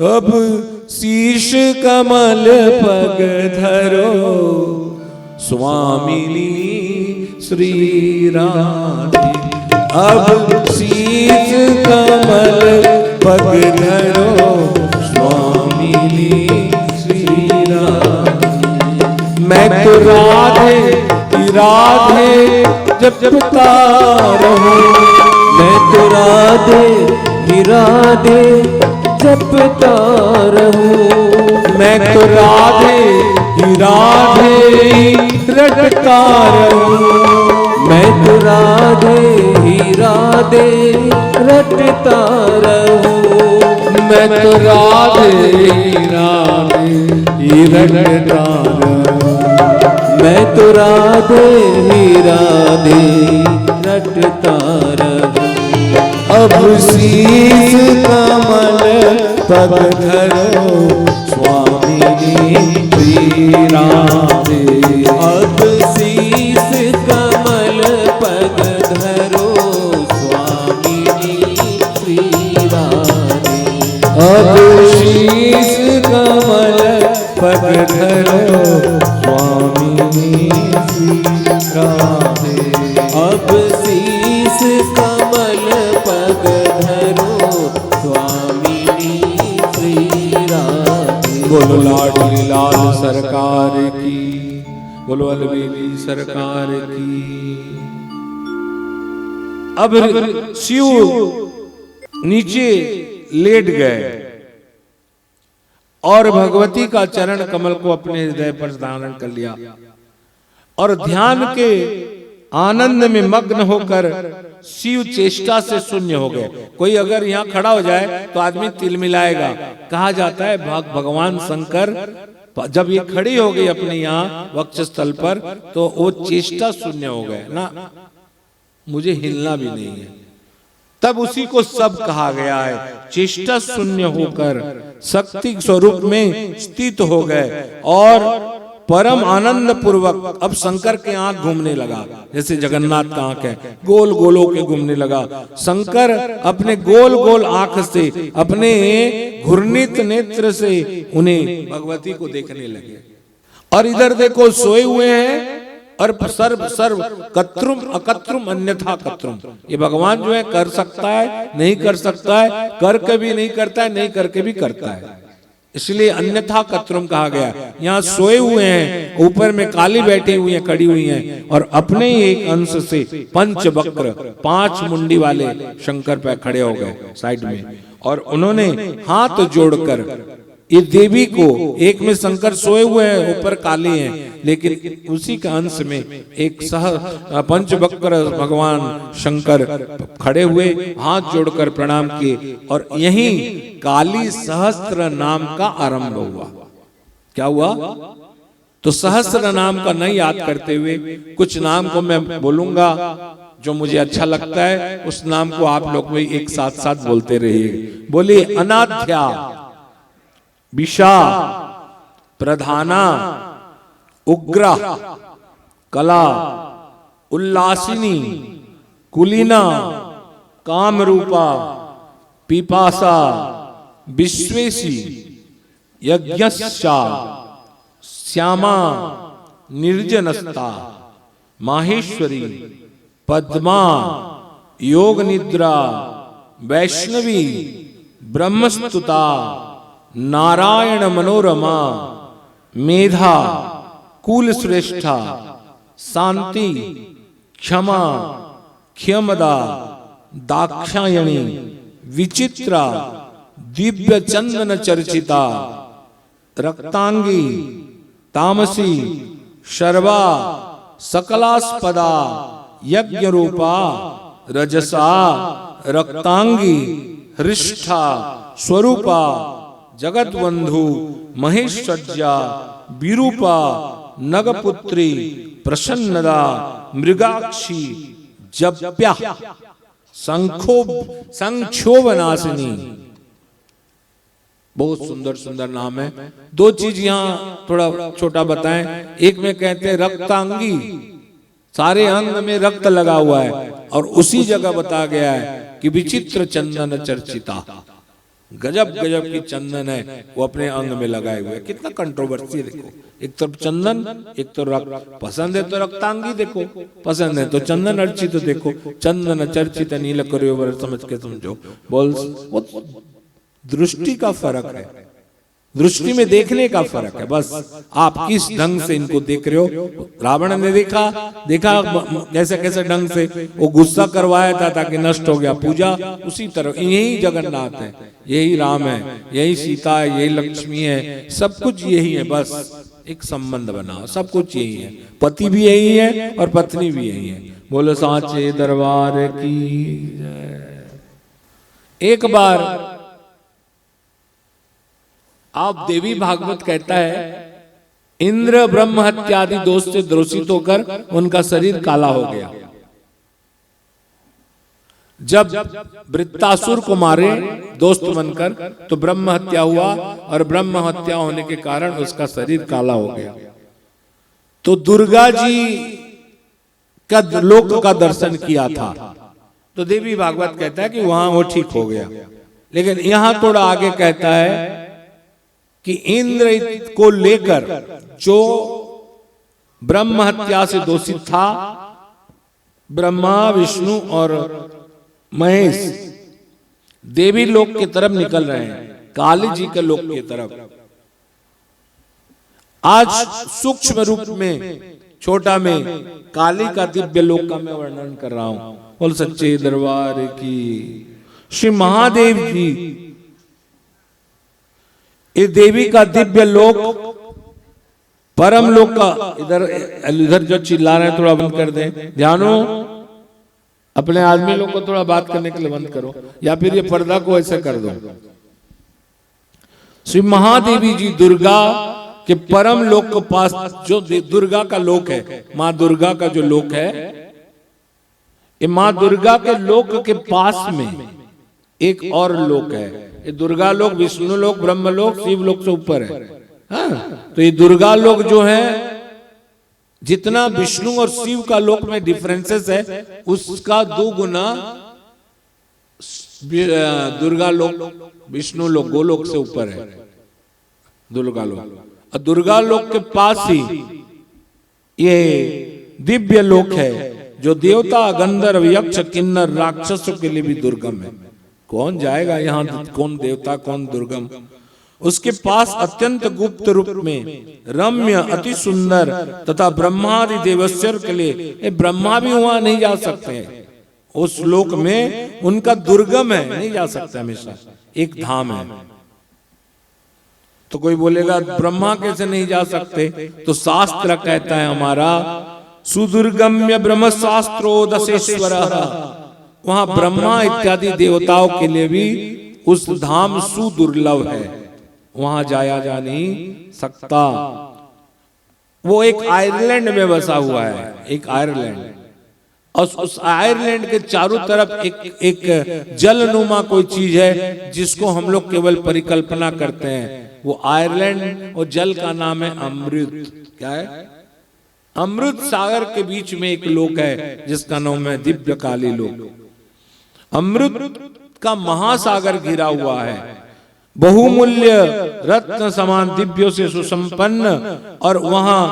अब शीश कमल पग धरो स्वामिनी श्री राधे। अब शीश कमल पग धरो स्वामिनी श्री राधे। मैं तो राधे की राधे जपता रहूं, मैं तो राधे की राधे जपता रहूं, मैं तो राधे की राधे रटता रहूं, मैं तो राधे ही राधे रटता रहूं, मैं तो राधे ही राधे रटता रहूं, मैं तो राधे ही राधे रटता रहूं। अब शीश कमल पग धरो स्वामिनी श्री राधे। अब शीश कमल पग धरो स्वामिनी श्री राधे। अब शीश कमल पग धरो स्वामिनी श्री राधे। अब शीश कमल पग धरो स्वामिनी श्री राधे। बोलो लाडली लाल सरकार की, बोलो अलवेली सरकार की। अब शिव नीचे लेट गए और भगवती का चरण कमल को अपने हृदय पर धारण कर लिया, और ध्यान के आनंद में मग्न होकर शिव चेष्टा से शून्य हो गए। कोई अगर यहाँ खड़ा हो जाए तो आदमी तिलमिलाएगा। कहा जाता है भगवान शंकर जब ये खड़ी हो गई अपने यहाँ वक्षस्थल पर तो वो चेष्टा शून्य हो गए ना, मुझे हिलना भी नहीं है। तब उसी को सब कहा गया है। चेष्टा शून्य होकर शक्ति स्वरूप में स्थित हो गए और परम आनंद पूर्वक अब शंकर के आंख घूमने लगा, जैसे जगन्नाथ का आंख है, गोल गोलों के घूमने लगा। शंकर अपने गोल गोल आंख से, अपने घूर्णित नेत्र से उन्हें भगवती को देखने लगे। और इधर देखो सोए हुए हैं और सर्व सर्व कत्रुम अकत्रुम अन्यथा कत्रुम। ये भगवान जो है कर सकता है, नहीं कर सकता है, करके भी नहीं करता है, नहीं करके भी करता है, इसलिए अन्यथा कत्रुम कहा गया। यहाँ सोए हुए हैं, ऊपर में काली बैठी हुई है, खड़ी हुई है और अपने ही एक अंश से पंच वक्र 5 मुंडी वाले शंकर पे खड़े हो गए साइड में। और उन्होंने हाथ जोड़कर ये देवी को, एक में शंकर सोए हुए हैं, ऊपर काली हैं, लेकिन उसी का अंश में एक पंचवक्र भगवान शंकर खड़े हुए, हाथ जोड़कर प्रणाम किए। और यही काली सहस्त्र नाम का आरंभ हुआ। क्या हुआ? तो सहस्त्र नाम का नहीं याद करते हुए कुछ नाम को मैं बोलूंगा जो मुझे अच्छा लगता है, उस नाम को आप लोग भी एक साथ साथ बोलते रहिए। बोलिए अनाध्या, विशा, प्रधाना, उग्रा, कला, उल्लासिनी, कुलीना, कामरूपा, पिपासा, विश्वेशी, यज्ञस्या, श्यामा, निर्जनस्ता, माहेश्वरी, पद्मा, योग निद्रा, वैष्णवी, ब्रह्मस्तुता, नारायण मनोरमा, मेधा, कुल श्रेष्ठा, शांति, क्षमा, क्षमदा, दाक्षायणी, विचित्रा, दिव्य चंदन चर्चिता, रक्तांगी, तामसी, शर्वा, सकलास्पदा, यज्ञ रूपा, रजसा, रक्तांगी, हृष्ठा, स्वरूपा, जगतबंधु, महेशज्जा, विरूपा, नगपुत्री, प्रसन्नदा, मृगाक्षी, जप्या, संक्षोभनाशिनी। बहुत सुंदर सुंदर नाम है। 2 चीज यहाँ थोड़ा छोटा बताएं। एक में कहते हैं रक्तांगी, सारे अंग में रक्त लगा हुआ है, और उसी जगह बताया गया है कि विचित्र चंदन चर्चिता, गजब गजब की चंदन है वो अपने अंग में लगाए हुए। कितना कंट्रोवर्सी है देखो, एक तरफ चंदन, एक तो रक्त। पसंद है तो रक्तांगी देखो, पसंद है तो चंदन अर्चित देखो। चंदन चर्चित नील करोवर समझ के समझो। बोल, वो दृष्टि का फर्क है, दृष्टि में देखने का फर्क है। बस आप किस ढंग से इनको देख रहे हो। रावण ने देखा कैसे कैसे ढंग से वो गुस्सा करवाया था ताकि नष्ट हो गया। पूजा उसी तरह, यही जगन्नाथ है, यही राम है, यही सीता है, यही लक्ष्मी है, सब कुछ यही है। बस एक संबंध बनाओ, सब कुछ यही है। पति भी यही है और पत्नी भी यही है। बोलो सांचे दरबार की जय। एक बार आप देवी भागवत कहता है इंद्र ब्रह्म हत्यादि दोष से द्रोषित होकर उनका शरीर काला हो गया। जब वृत्तासुर को मारे दोस्त बनकर तो ब्रह्म हत्या हुआ, और ब्रह्म हत्या होने के कारण उसका शरीर काला हो गया। तो दुर्गा जी का लोक का दर्शन किया था, तो देवी भागवत कहता है कि वहां वो ठीक हो गया। लेकिन यहां थोड़ा आगे कहता है कि इंद्र को लेकर जो ब्रह्म हत्या से दोषित था, ब्रह्मा, विष्णु और महेश देवी लोक की तरफ निकल रहे हैं, काली जी के लोक की तरफ। आज सूक्ष्म रूप में, छोटा में काली का दिव्य लोक का मैं वर्णन कर रहा हूं। बोल सच्चे दरबार की। श्री महादेव जी, इस देवी का दिव्य लोक, परम लोक का, इधर इधर जो चिल्ला रहे हैं थोड़ा बंद कर दें, ध्यानो। अपने आदमी लोग को थोड़ा बात करने के लिए बंद करो, या फिर ये पर्दा को ऐसे कर दो। श्री महादेवी जी दुर्गा के परम लोक के पास, जो दुर्गा का लोक है, माँ दुर्गा का जो लोक है, ये माँ दुर्गा के लोक के पास में एक और लोक है। ये दुर्गा लोक, विष्णु लोक, ब्रह्म लोक, शिव लोक से ऊपर है। हाँ, तो ये दुर्गा लोक जो है, जितना विष्णु और शिव का लोक में डिफरेंसेस है, उसका 2 गुना दुर्गा लोक, विष्णु लोक, गोलोक से ऊपर है दुर्गा लोक। और दुर्गा लोक के पास ही ये दिव्य लोक है, जो देवता, गंधर्व, यक्ष, किन्नर, राक्षसों के लिए भी दुर्गम है। कौन जाएगा यहाँ, कौन देवता, कौन दुर्गम। उसके पास अत्यंत गुप्त रूप में रम्य, अति सुंदर तथा ब्रह्मादि देवस्वर के लिए, ब्रह्मा भी वहां नहीं जा सकते हैं। उस लोक में उनका दुर्गम है, नहीं जा सकते, हमेशा एक धाम है। तो कोई बोलेगा ब्रह्मा कैसे नहीं जा सकते, तो शास्त्र कहता है हमारा, सुदुर्गम्य ब्रह्म शास्त्रो दशेश्वर, वहां ब्रह्मा इत्यादि देवताओं के लिए भी उस धाम सुदुर्लभ है, वहां जाया जा नहीं सकता। वो एक आयरलैंड में बसा हुआ है, एक आयरलैंड, और उस आयरलैंड के चारों तरफ एक जलनुमा कोई चीज है, जिसको हम लोग केवल परिकल्पना करते हैं। वो आयरलैंड और जल का नाम है अमृत। क्या है? अमृत सागर के बीच में एक लोक है, जिसका नाम है दिव्य काली लोक। अमृत का महासागर घिरा हुआ है, बहुमूल्य रत्न समान दिव्यों से सुसंपन्न, और वहां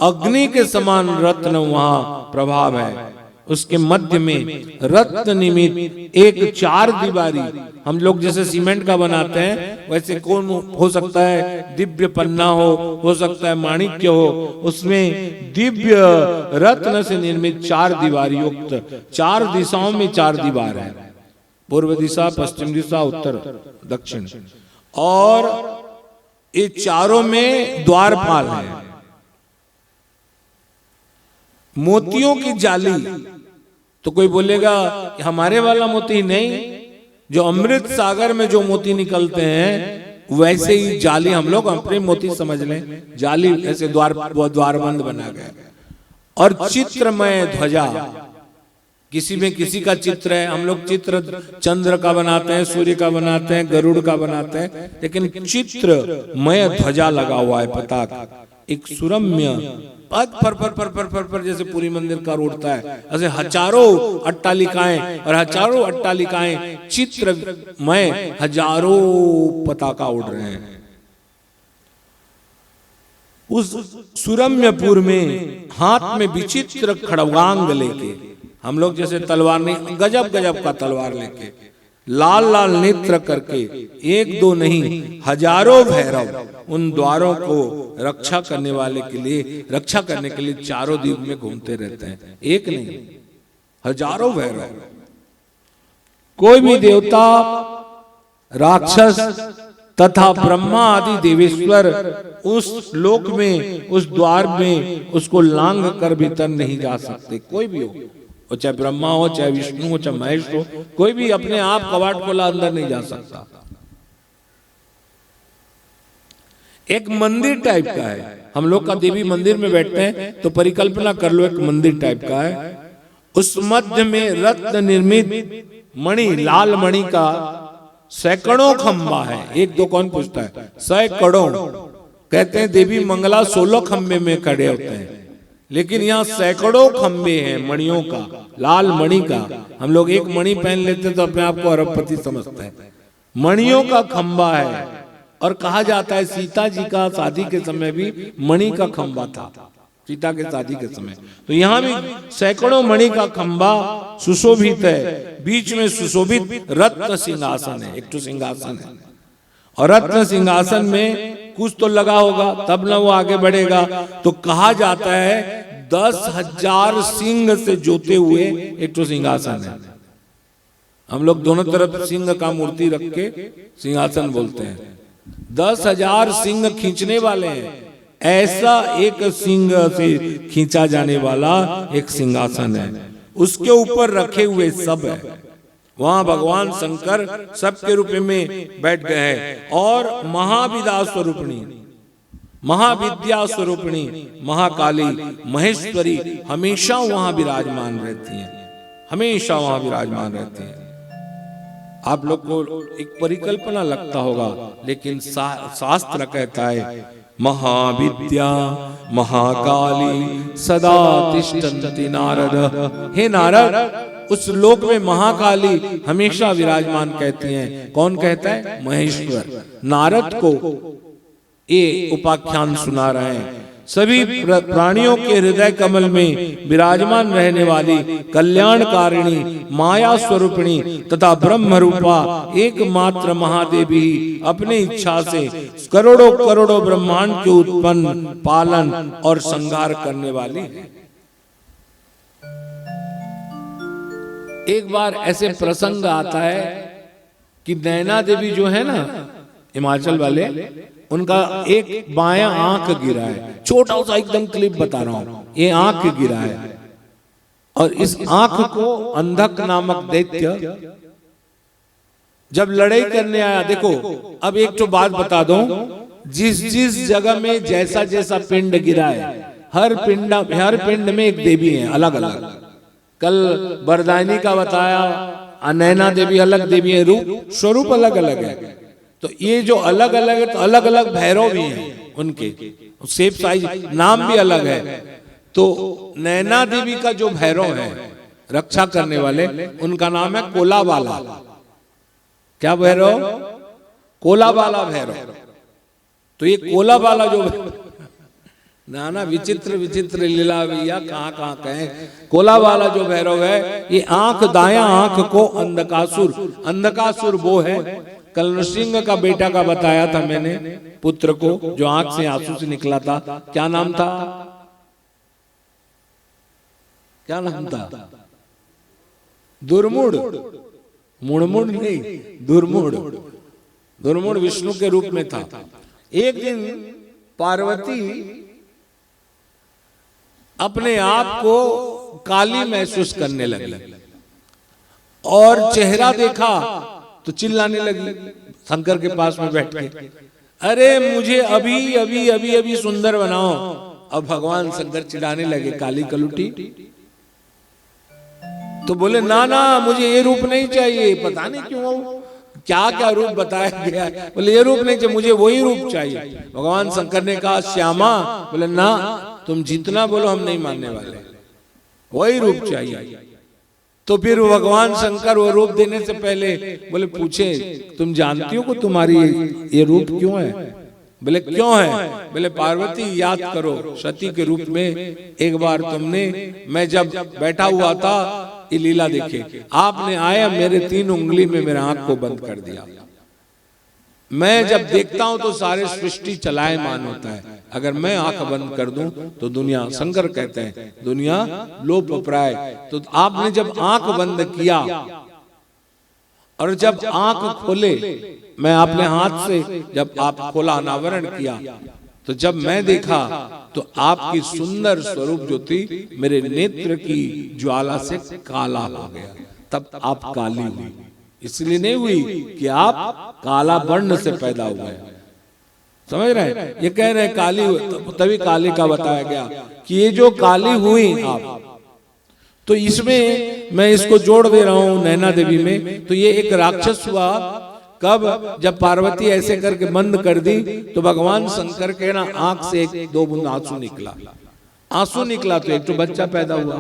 अग्नि के समान रत्न वहां प्रभाव है। उसके मध्य में रत्न निमित एक 4 दीवारी, हम लोग जैसे सीमेंट का बनाते हैं, वैसे कौन हो सकता है, दिव्य पन्ना हो सकता है माणिक्य हो, उसमें दिव्य रत्न से निर्मित 4 दीवार युक्त, 4 दिशाओं में 4 दीवार है, पूर्व दिशा, पश्चिम दिशा, उत्तर, दक्षिण, और ये चारों में द्वारपाल है। मोतियों की जाली, तो कोई बोलेगा हमारे वाला मोती नहीं, जो अमृत सागर में जो मोती निकलते हैं वैसे ही जाली हम लोग अपने मोती समझ लें, जाली ऐसे द्वारबंद बना गया। और चित्रमय ध्वजा, किसी में किसी का चित्र है, हम लोग चित्र चंद्र का बनाते हैं, सूर्य का बनाते हैं, गरुड़ का बनाते हैं, लेकिन चित्रमय ध्वजा लगा हुआ है, पताका, एक सुरम्य पद पर जैसे पूरी मंदिर का उड़ता है, ऐसे हजारों अट्टालिकाएं, और हजारों अट्टालिकाएं चित्रमय, हजारों पताका उड़ रहे हैं। उस सुरम्यपुर में हाथ में विचित्र खड़गांग लेके, हम लोग जैसे तलवार नहीं, गजब गजब का तलवार लेके, लाल लाल नेत्र करके, 1-2 नहीं, हजारों भैरव उन द्वारों को रक्षा करने वाले के लिए, रक्षा करने के लिए चारों दिग में घूमते रहते हैं, एक नहीं, हजारों भैरव। कोई भी देवता, राक्षस तथा ब्रह्मा आदि देवेश्वर उस लोक में, उस द्वार में उसको लांघ कर भीतर नहीं जा सकते। कोई भी हो, चाहे ब्रह्मा हो, चाहे विष्णु हो, चाहे महेश हो, कोई भी अपने आप कवाट खोला अंदर नहीं जा सकता। एक मंदिर टाइप का है, हम लोग का देवी मंदिर में बैठते हैं तो परिकल्पना कर लो, एक मंदिर टाइप का है। उस मध्य में रत्न निर्मित मणि, लाल मणि का सैकड़ों खंबा है। 1-2 कौन पूछता है, सैकड़ों। कहते हैं देवी मंगला 16 खंबे में खड़े होते हैं, लेकिन यहाँ सैकड़ों खंबे हैं मणियों का, लाल मणि का। हम लोग एक मणि पहन लेते तो अपने आप को अरबपति समझते हैं। मणियों का खंबा है, और कहा जाता है सीता जी का शादी के समय भी मणि का खंबा था, सीता के शादी के समय। तो यहाँ भी सैकड़ों मणि का खंबा सुशोभित है, बीच में सुशोभित रत्न सिंहासन है, एक तो सिंहासन है, और रत्न सिंहासन में कुछ तो लगा होगा तब ना वो आगे बढ़ेगा। तो कहा जाता है 10,000 सिंह से जोते हुए एक तो सिंहासन है। हम लोग दोनों तरफ सिंह का मूर्ति रख के सिंहासन बोलते हैं। 10,000 सिंह खींचने वाले हैं, ऐसा एक सिंह से खींचा जाने वाला एक सिंहासन है। उसके ऊपर रखे हुए सब है। वहां भगवान शंकर सबके रूप में बैठ गए हैं। और महाविद्या स्वरूपिणी, महाविद्या स्वरूपिणी महाकाली महेश्वरी हमेशा वहां विराजमान रहती हैं, हमेशा वहां विराजमान रहती हैं। आप लोग को एक परिकल्पना लगता होगा, लेकिन शास्त्र कहता है महाविद्या महाकाली सदा तिष्ठन्ति नारद। हे नारद, उस लोक में महाकाली हमेशा विराजमान कहती हैं। कौन कहता है? महेश्वर। नारद को ये उपाख्यान सुना रहे हैं। सभी प्राणियों के हृदय कमल में विराजमान रहने वाली कल्याणकारिणी माया स्वरूपिणी तथा ब्रह्म रूपा एकमात्र महादेवी अपने इच्छा से करोड़ों करोड़ों ब्रह्मांड के उत्पन्न, पालन और संहार करने वाली है। एक बार ऐसे प्रसंग आता है कि नैना देवी जो है ना, हिमाचल वाले, उनका एक बायां आंख गिरा है। छोटा सा एकदम क्लिप बता रहा हूं, ये आंख गिरा है। और इस आंख को अंधक नामक दैत्य जब लड़ाई करने आया, देखो अब एक तो बात बता दूं, जिस जिस जगह में जैसा जैसा पिंड गिरा है, हर पिंड में एक देवी है अलग अलग। कल वरदायनी का बताया, नैना देवी अलग देवी है, रूप स्वरूप अलग अलग है। तो ये जो अलग अलग है, तो अलग अलग भैरव भी हैं उनके, शेप साइज नाम भी अलग है। तो नैना देवी का जो भैरव है रक्षा करने वाले, उनका नाम है कोलाबाला। क्या भैरव? कोलाबाला भैरव। तो ये कोलाबाला जो नाना विचित्र विचित्र लीला भैया कहाँ कहाँ कहे। कोलाबाला जो भैरव है, ये आंख, दाया आंख को अंधकासुर वो है। कल नृसिंह का बेटा का बताया था मैंने, पुत्र को, जो आंख से आंसू से निकला था। क्या नाम था? क्या नाम था? दुर्मुड़। मुड़मुड़ नहीं, दुर्मुड़। दुर्मुड़ विष्णु के रूप में था। एक दिन पार्वती अपने आप को काली महसूस करने लगी और चेहरा देखा तो चिल्लाने लगी शंकर के पास में बैठ के, अरे मुझे अभी अभी अभी अभी सुंदर बनाओ। अब भगवान शंकर चिढ़ाने लगे, काली कलुटी। तो बोले ना ना, मुझे ये रूप नहीं चाहिए। पता नहीं क्यों क्या क्या रूप बताया गया। बोले ये रूप नहीं चाहिए, मुझे वही रूप चाहिए। भगवान शंकर ने कहा श्यामा। बोले ना, तुम जितना बोलो हम नहीं मानने वाले, वही रूप चाहिए। तो फिर भगवान शंकर वो रूप देने से पहले बोले, पूछे तुम जानती हो कि तुम्हारी ये रूप क्यों है? बोले क्यों है? बोले पार्वती याद करो, सती के रूप में एक बार तुमने, मैं जब बैठा हुआ था, ये लीला देखे, आपने आया मेरे 3 उंगली में मेरा आंख को बंद कर दिया। मैं जब देखता हूं तो सारे सृष्टि चलायमान होता है। अगर मैं आंख बंद कर दूं तो दुनिया, शंकर कहते हैं, दुनिया लोप प्राय। तो आपने जब आंख बंद किया और जब आंख खोले, मैं अपने हाथ से जब आप खोला, अनावरण किया, तो जब मैं देखा तो आपकी सुंदर स्वरूप जो थी मेरे नेत्र की ज्वाला से काला हो गया। तब आप काली हुई। इसलिए नहीं हुई कि आप काला वर्ण से पैदा हुए। समझ रहे हैं? ये कह रहे काली, तभी काली का बताया गया कि ये जो काली हुई आप, तो इसमें मैं इसको जोड़ दे रहा हूं नैना देवी में। तो ये एक राक्षस हुआ। कब? जब पार्वती ऐसे करके बंद कर दी तो भगवान शंकर के ना आंख से 1-2 बूंद आंसू निकला। आंसू निकला तो एक तो बच्चा पैदा हुआ।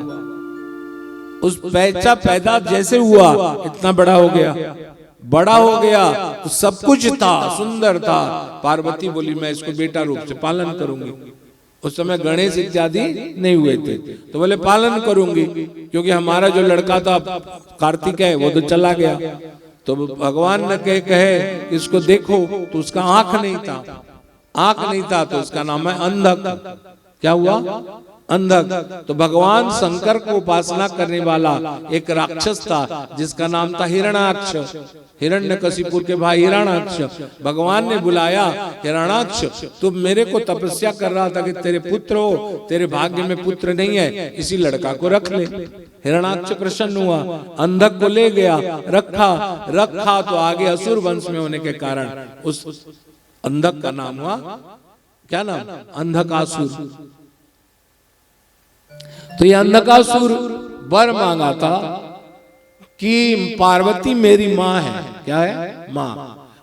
उस बच्चा पैदा जैसे हुआ इतना बड़ा हो गया। बड़ा हो गया तो सब कुछ था, सुंदर था। पार्वती बोली मैं इसको बेटा रूप से पालन करूंगी। उस समय गणेश इत्यादि नहीं हुए थे, तो बोले पालन करूंगी, क्योंकि हमारा जो लड़का था कार्तिक है वो तो चला गया। तो भगवान ने कहे इसको देखो, तो उसका आंख नहीं था। आंख नहीं था तो उसका नाम है अंधक। क्या हुआ? अंधक। तो भगवान शंकर को उपासना करने वाला एक राक्षस था जिसका नाम था हिरण्याक्ष, हिरण्यकशिपु के भाई हिरण्याक्ष। भगवान ने बुलाया, हिरण्याक्ष तुम मेरे को तपस्या कर रहा था कि तेरे पुत्र हो, तेरे भाग्य में पुत्र नहीं है, इसी लड़का को रख ले। हिरण्याक्ष प्रसन्न हुआ, अंधक को ले गया, रखा तो आगे असुर वंश में होने के कारण उस अंधक का नाम हुआ, क्या नाम? अंधकासुर। तो ये अंधकासुर वर मांगा था कि पार्वती मेरी माँ है, क्या है? माँ।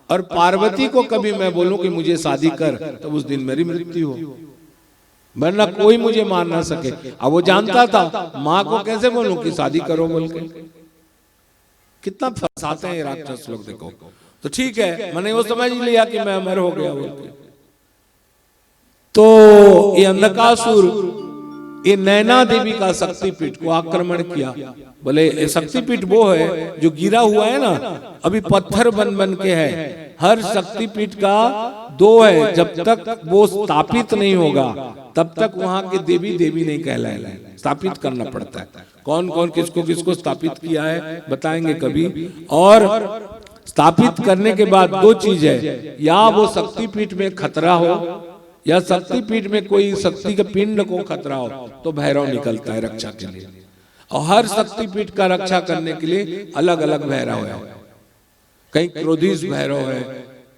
और पार्वती को कभी मैं बोलूं कि मुझे शादी कर, तो उस दिन मेरी मृत्यु हो, वरना कोई मुझे मार ना सके। अब वो जानता था माँ को कैसे बोलूं कि शादी करो बोल के। कितना फंसाते हैं राक्षस लोग, देखो। तो ठीक है, मैंने वो समझ लिया कि मैं अमर हो गया बोल के। तो ये अंधकासुर ये नैना देवी का शक्तिपीठ को आक्रमण किया। बोले शक्तिपीठ वो है जो गिरा हुआ है ना, अभी पत्थर बन बन के है। हर शक्तिपीठ का दो है, जब तक वो स्थापित नहीं होगा तब तक वहां के देवी देवी नहीं कहलाए, स्थापित करना पड़ता है। कौन कौन किसको किसको स्थापित किया है बताएंगे कभी। और स्थापित करने के बाद दो चीज है, या वो शक्तिपीठ में खतरा हो या शक्तिपीठ में कोई शक्ति के पिंड को खतरा हो, तो भैरव निकलता है रक्षा के लिए। और हर शक्तिपीठ का रक्षा करने के लिए अलग अलग भैरव है। कहीं क्रोधीश भैरव है,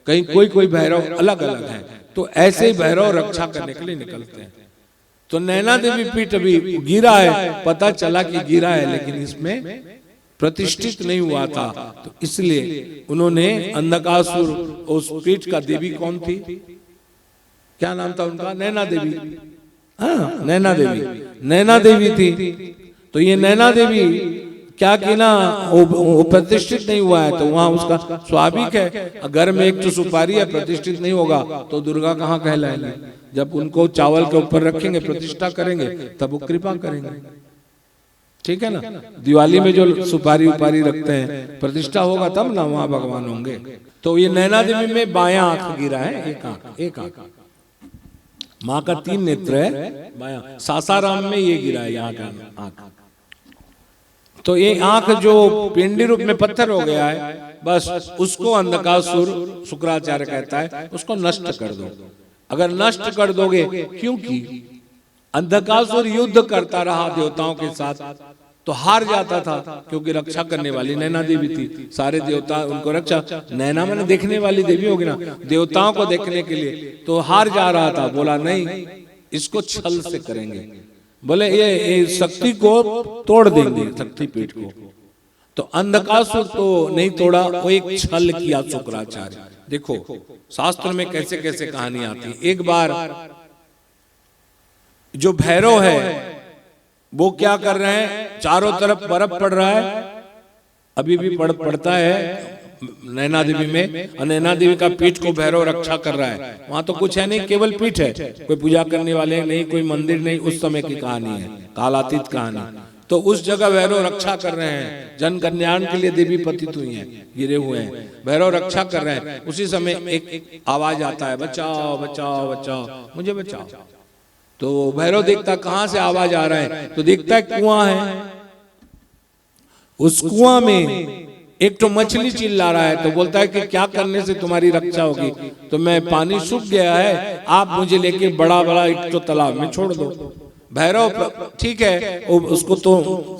कहीं कोई भैरव अलग अलग है। तो ऐसे ही भैरव रक्षा करने के लिए निकलते हैं। तो नैना देवी पीठ अभी गिरा है, पता चला कि गिरा है, लेकिन इसमें प्रतिष्ठित नहीं हुआ था। तो इसलिए उन्होंने अंधकासुर, उस पीठ का देवी कौन थी, क्या नाम था उनका? नैना देवी। हाँ, नैना देवी, नैना देवी थी। तो ये नैना देवी क्या की ना, वो प्रतिष्ठित नहीं हुआ है, तो वहां उसका स्वाभाविक है। घर में एक तो सुपारी है, प्रतिष्ठित नहीं होगा तो दुर्गा कहाँ कहलाएंगे? जब उनको चावल के ऊपर रखेंगे, प्रतिष्ठा करेंगे, तब वो कृपा करेंगे। ठीक है ना? दिवाली में जो सुपारी उपारी रखते हैं, प्रतिष्ठा होगा तब ना वहां भगवान होंगे। तो ये नैना देवी में बायां आंख गिरा है, एक आंख। माँ का 3 नेत्र है बायां। सासाराम में ये गिरा है यहाँ का आंख। तो ये आंख जो पिंडी रूप में पत्थर हो गया है, बस उसको अंधकासुर, शुक्राचार्य कहता है, उसको नष्ट कर दो। अगर नष्ट कर दोगे, क्योंकि अंधकासुर युद्ध करता रहा देवताओं के साथ, तो हार जाता था, क्योंकि रक्षा करने वाली नैना देवी थी। सारे देवता उनको रक्षा, नैना मैंने देखने वाली देवी होगी ना, देवताओं को देखने के लिए, तो हार जा रहा था। बोला नहीं, इसको छल से करेंगे। बोले ये शक्ति को तोड़ देंगे, शक्तिपीठ को। तो अंधकासुर तो नहीं तोड़ा, वो एक छल किया शुक्राचार्य। देखो शास्त्र में कैसे कैसे कहानी आती है। एक बार जो भैरव है वो क्या कर रहे हैं, चारों तरफ बर्फ पड़ रहा है, अभी भी पड़ता है नैना देवी में। और नैना देवी का पीठ को भैरव रक्षा कर रहा है। वहां तो कुछ है नहीं, केवल पीठ है, कोई पूजा करने वाले नहीं, कोई मंदिर नहीं। उस समय की कहानी है, कालातीत कहानी। तो उस जगह भैरव रक्षा कर रहे हैं, जन कल्याण के लिए देवी पतित हुई हैं, गिरे हुए हैं, भैरव रक्षा कर रहे हैं। उसी समय एक आवाज आता है, बचाओ बचाओ बचाओ, मुझे बचाओ। तो भैरव देखता कहां से आवाज आ रहा है, तो देखता है कुआं है। उस कुआं में एक तो मछली चिल्ला रहा है, तो बोलता है कि क्या करने से तुम्हारी रक्षा होगी? तो मैं, पानी सूख गया है, आप मुझे लेके बड़ा बड़ा एक तो तालाब में छोड़ दो। भैरव ठीक है, उसको तो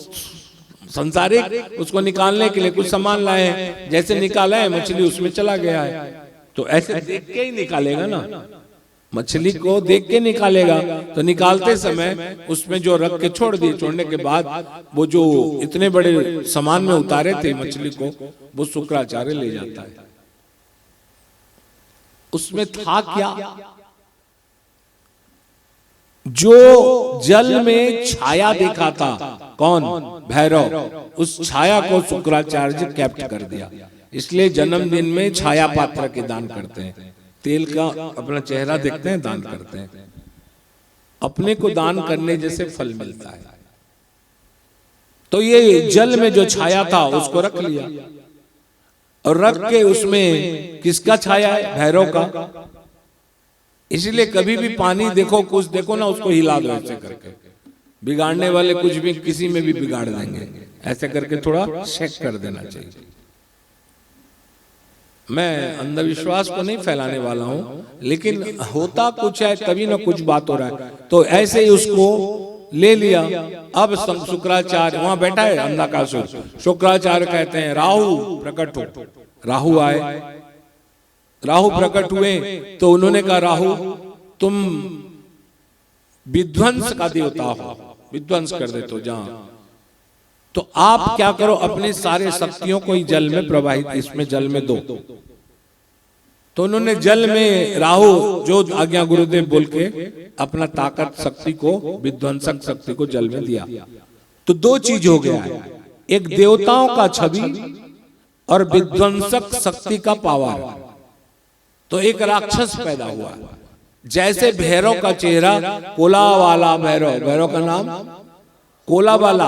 संसारिक, उसको निकालने के लिए कुछ सामान लाए हैं, जैसे निकाला है मछली उसमें चला गया है। तो ऐसे देख के ही निकालेगा ना, मछली को देख के निकालेगा। तो निकालते समय उसमें जो रख के छोड़ दिए, छोड़ने के बाद वो जो इतने बड़े सामान में उतारे थे मछली को, वो शुक्राचार्य ले जाता है। उसमें था क्या, जो जल में छाया देखा था, कौन? भैरव। उस छाया को शुक्राचार्य कैप्ट कर दिया। इसलिए जन्मदिन में छाया पात्र के दान करते हैं। तेल का अपना चेहरा देखते हैं, दान करते हैं। अपने को दान करने जैसे फल मिलता है। तो ये जल में जो छाया था उसको रख लिया, और रख के उसमें किसका छाया है? भैरव का। इसलिए कभी भी पानी देखो, कुछ देखो ना, उसको हिला दो ऐसे करके, बिगाड़ने वाले कुछ भी किसी में भी बिगाड़ देंगे, ऐसे करके थोड़ा चेक कर देना चाहिए। मैं अंधविश्वास को नहीं फैलाने वाला हूं, लेकिन होता कुछ है, कभी ना कुछ बात हो रहा है, तो ऐसे ही उसको ले लिया। अब शुक्राचार्य वहां बैठा है अंधकासुर, शुक्राचार्य कहते हैं राहु प्रकट हो। राहु आए, राहु प्रकट हुए तो उन्होंने कहा राहु तुम विध्वंस का देवता हो, विध्वंस कर दे तो जहां, तो आप क्या करो अपने सारे शक्तियों को जल में प्रवाहित, इसमें जल में दो। तो उन्होंने जल में राहु जो आज्ञा गुरुदेव बोल के अपना ताकत शक्ति को, विध्वंसक शक्ति को जल में दिया। तो दो चीज हो गया है, एक देवताओं का छवि और विध्वंसक शक्ति का पावर। तो एक राक्षस पैदा हुआ, जैसे भैरव का चेहरा कोला वाला भैरव, भैरव का नाम कोला वाला,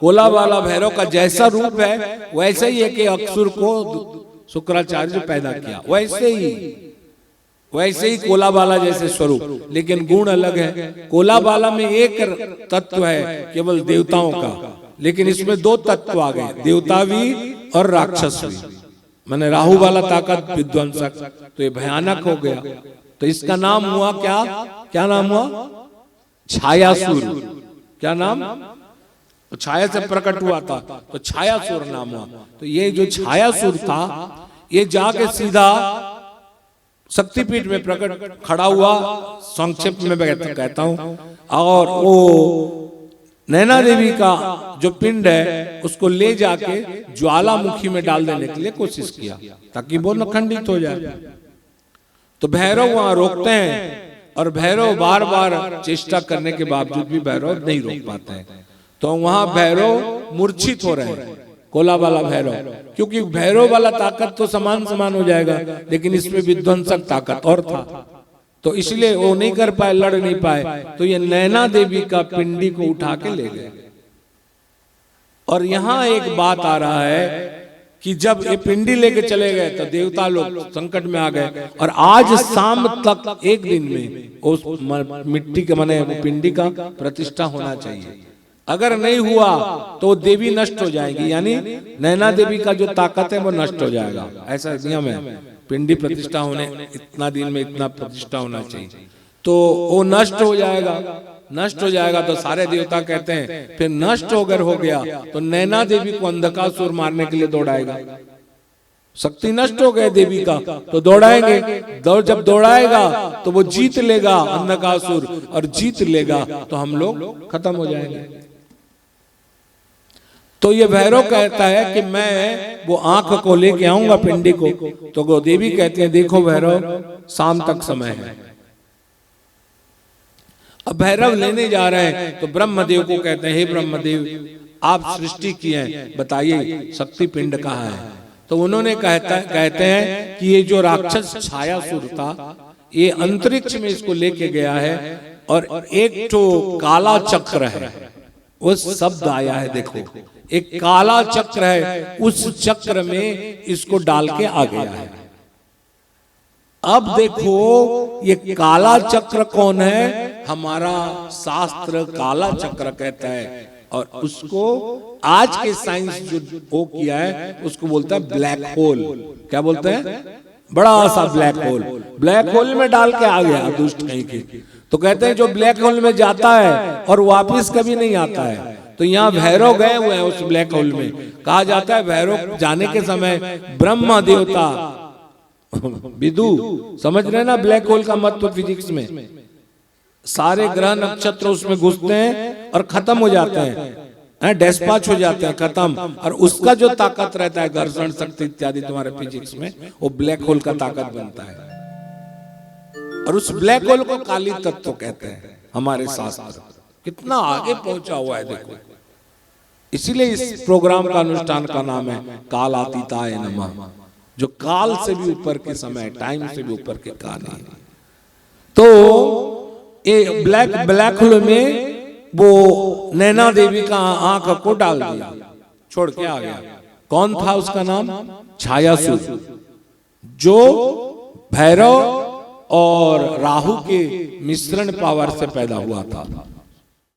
कोला वाला भैरव का जैसा रूप है वैसे ही एक असुर को शुक्राचार्य पैदा किया, वैसे ही कोला वाला जैसे स्वरूप, लेकिन गुण अलग है। कोला वाला में एक तत्व है केवल देवताओं का, लेकिन इसमें दो तत्व आ गए, देवता भी और राक्षस भी। माने राहु वाला ताकत विध्वंसक, तो ये भयानक हो गया। तो इसका नाम हुआ क्या, क्या नाम हुआ? छायासुर। क्या नाम? तो छाया से प्रकट हुआ था तो छायासुर नाम हुआ। तो ये जो छायासुर था ये जाके सीधा शक्तिपीठ में प्रकट खड़ा हुआ, संक्षेप में कहता हूं, और वो नैना देवी का जो पिंड है उसको ले जाके ज्वालामुखी में डाल देने के लिए कोशिश किया ताकि वो न खंडित हो जाए। तो भैरव वहां रोकते हैं और भैरव बार बार चेष्टा करने के बावजूद भी भैरव नहीं रोक पाते हैं। तो वहां भैरव मूर्छित हो रहे हैं, कोला वाला भैरव, क्योंकि भैरव वाला ताकत तो समान समान हो जाएगा, लेकिन इसमें विध्वंसक ताकत और था, तो इसलिए वो नहीं कर पाए, लड़ नहीं पाए। तो ये नैना देवी का पिंडी को उठा के ले गए। और यहां एक बात आ रहा है कि जब ये पिंडी लेके चले गए तो देवता लोग संकट में आ गए, और आज शाम तक एक दिन में उस मिट्टी के माने पिंडी का प्रतिष्ठा होना चाहिए। अगर नहीं हुआ तो देवी नष्ट हो जाएगी, यानी नैना देवी का जो ताकत है वो नष्ट हो जाएगा, ऐसा नियम है। पिंडी प्रतिष्ठा होने इतना दिन में इतना प्रतिष्ठा होना चाहिए, तो वो नष्ट हो जाएगा। नष्ट हो जाएगा तो सारे देवता कहते हैं फिर नष्ट अगर हो गया तो नैना देवी को अंधकासुर मारने के लिए दौड़ाएगा। शक्ति नष्ट हो गए देवी का तो दौड़ाएंगे, जब दौड़ाएगा तो वो जीत लेगा अंधकासुर, और जीत लेगा तो हम लोग खत्म हो जाएंगे। तो ये भैरव कहता है कि मैं वो आंख को लेके आऊंगा पिंडी को। तो वो देवी कहती है देखो भैरव शाम तक समय है। अब भैरव लेने जा रहे हैं तो ब्रह्मदेव को कहते हैं हे ब्रह्मदेव आप सृष्टि किए हैं, बताइए शक्ति पिंड कहाँ है। तो उन्होंने कहते हैं कि ये जो राक्षस छायासुर था ये अंतरिक्ष में इसको लेके गया है, और एक तो काला चक्र है, वो शब्द आया है देखो, एक काला चक्र है, उस चक्र में इसको डाल के आ गया है। अब देखो ये काला चक्र कौन है? हमारा शास्त्र काला चक्र कहता है, और उसको आज के साइंस जो वो किया है उसको बोलता है ब्लैक होल। क्या बोलते हैं? बड़ा सा ब्लैक होल। ब्लैक होल में डाल के आ गया दुष्ट कहीं के। तो कहते हैं जो ब्लैक होल में जाता है और वापिस कभी नहीं आता है। तो यहाँ भैरव गए हुए हैं उस ब्लैक होल में। कहा जाता है भैरव जाने के समय ब्रह्मा देवता विदु, समझ रहे ना ब्लैक होल का महत्व फिजिक्स में, सारे ग्रह नक्षत्र उसमें घुसते हैं और खत्म हो जाते हैं, डिस्पैच हो जाते हैं, खत्म। और उसका जो ताकत रहता है घर्षण शक्ति इत्यादि तुम्हारे फिजिक्स में, वो ब्लैक होल का ताकत बनता है। और उस ब्लैक होल को काली तत्व कहते हैं हमारे शास्त्र। कितना आगे पहुंचा हुआ है देखो। इसीलिए इस प्रोग्राम का अनुष्ठान का नाम है कालातीताय नमः, जो काल से भी ऊपर के समय, टाइम से भी ऊपर के काल है। तो ये ब्लैक होल में वो नैना देवी का आंख को डाल दिया, छोड़ के आ गया। कौन था उसका नाम? छायासुर, जो भैरव और राहु के मिश्रण पावर से पैदा हुआ था।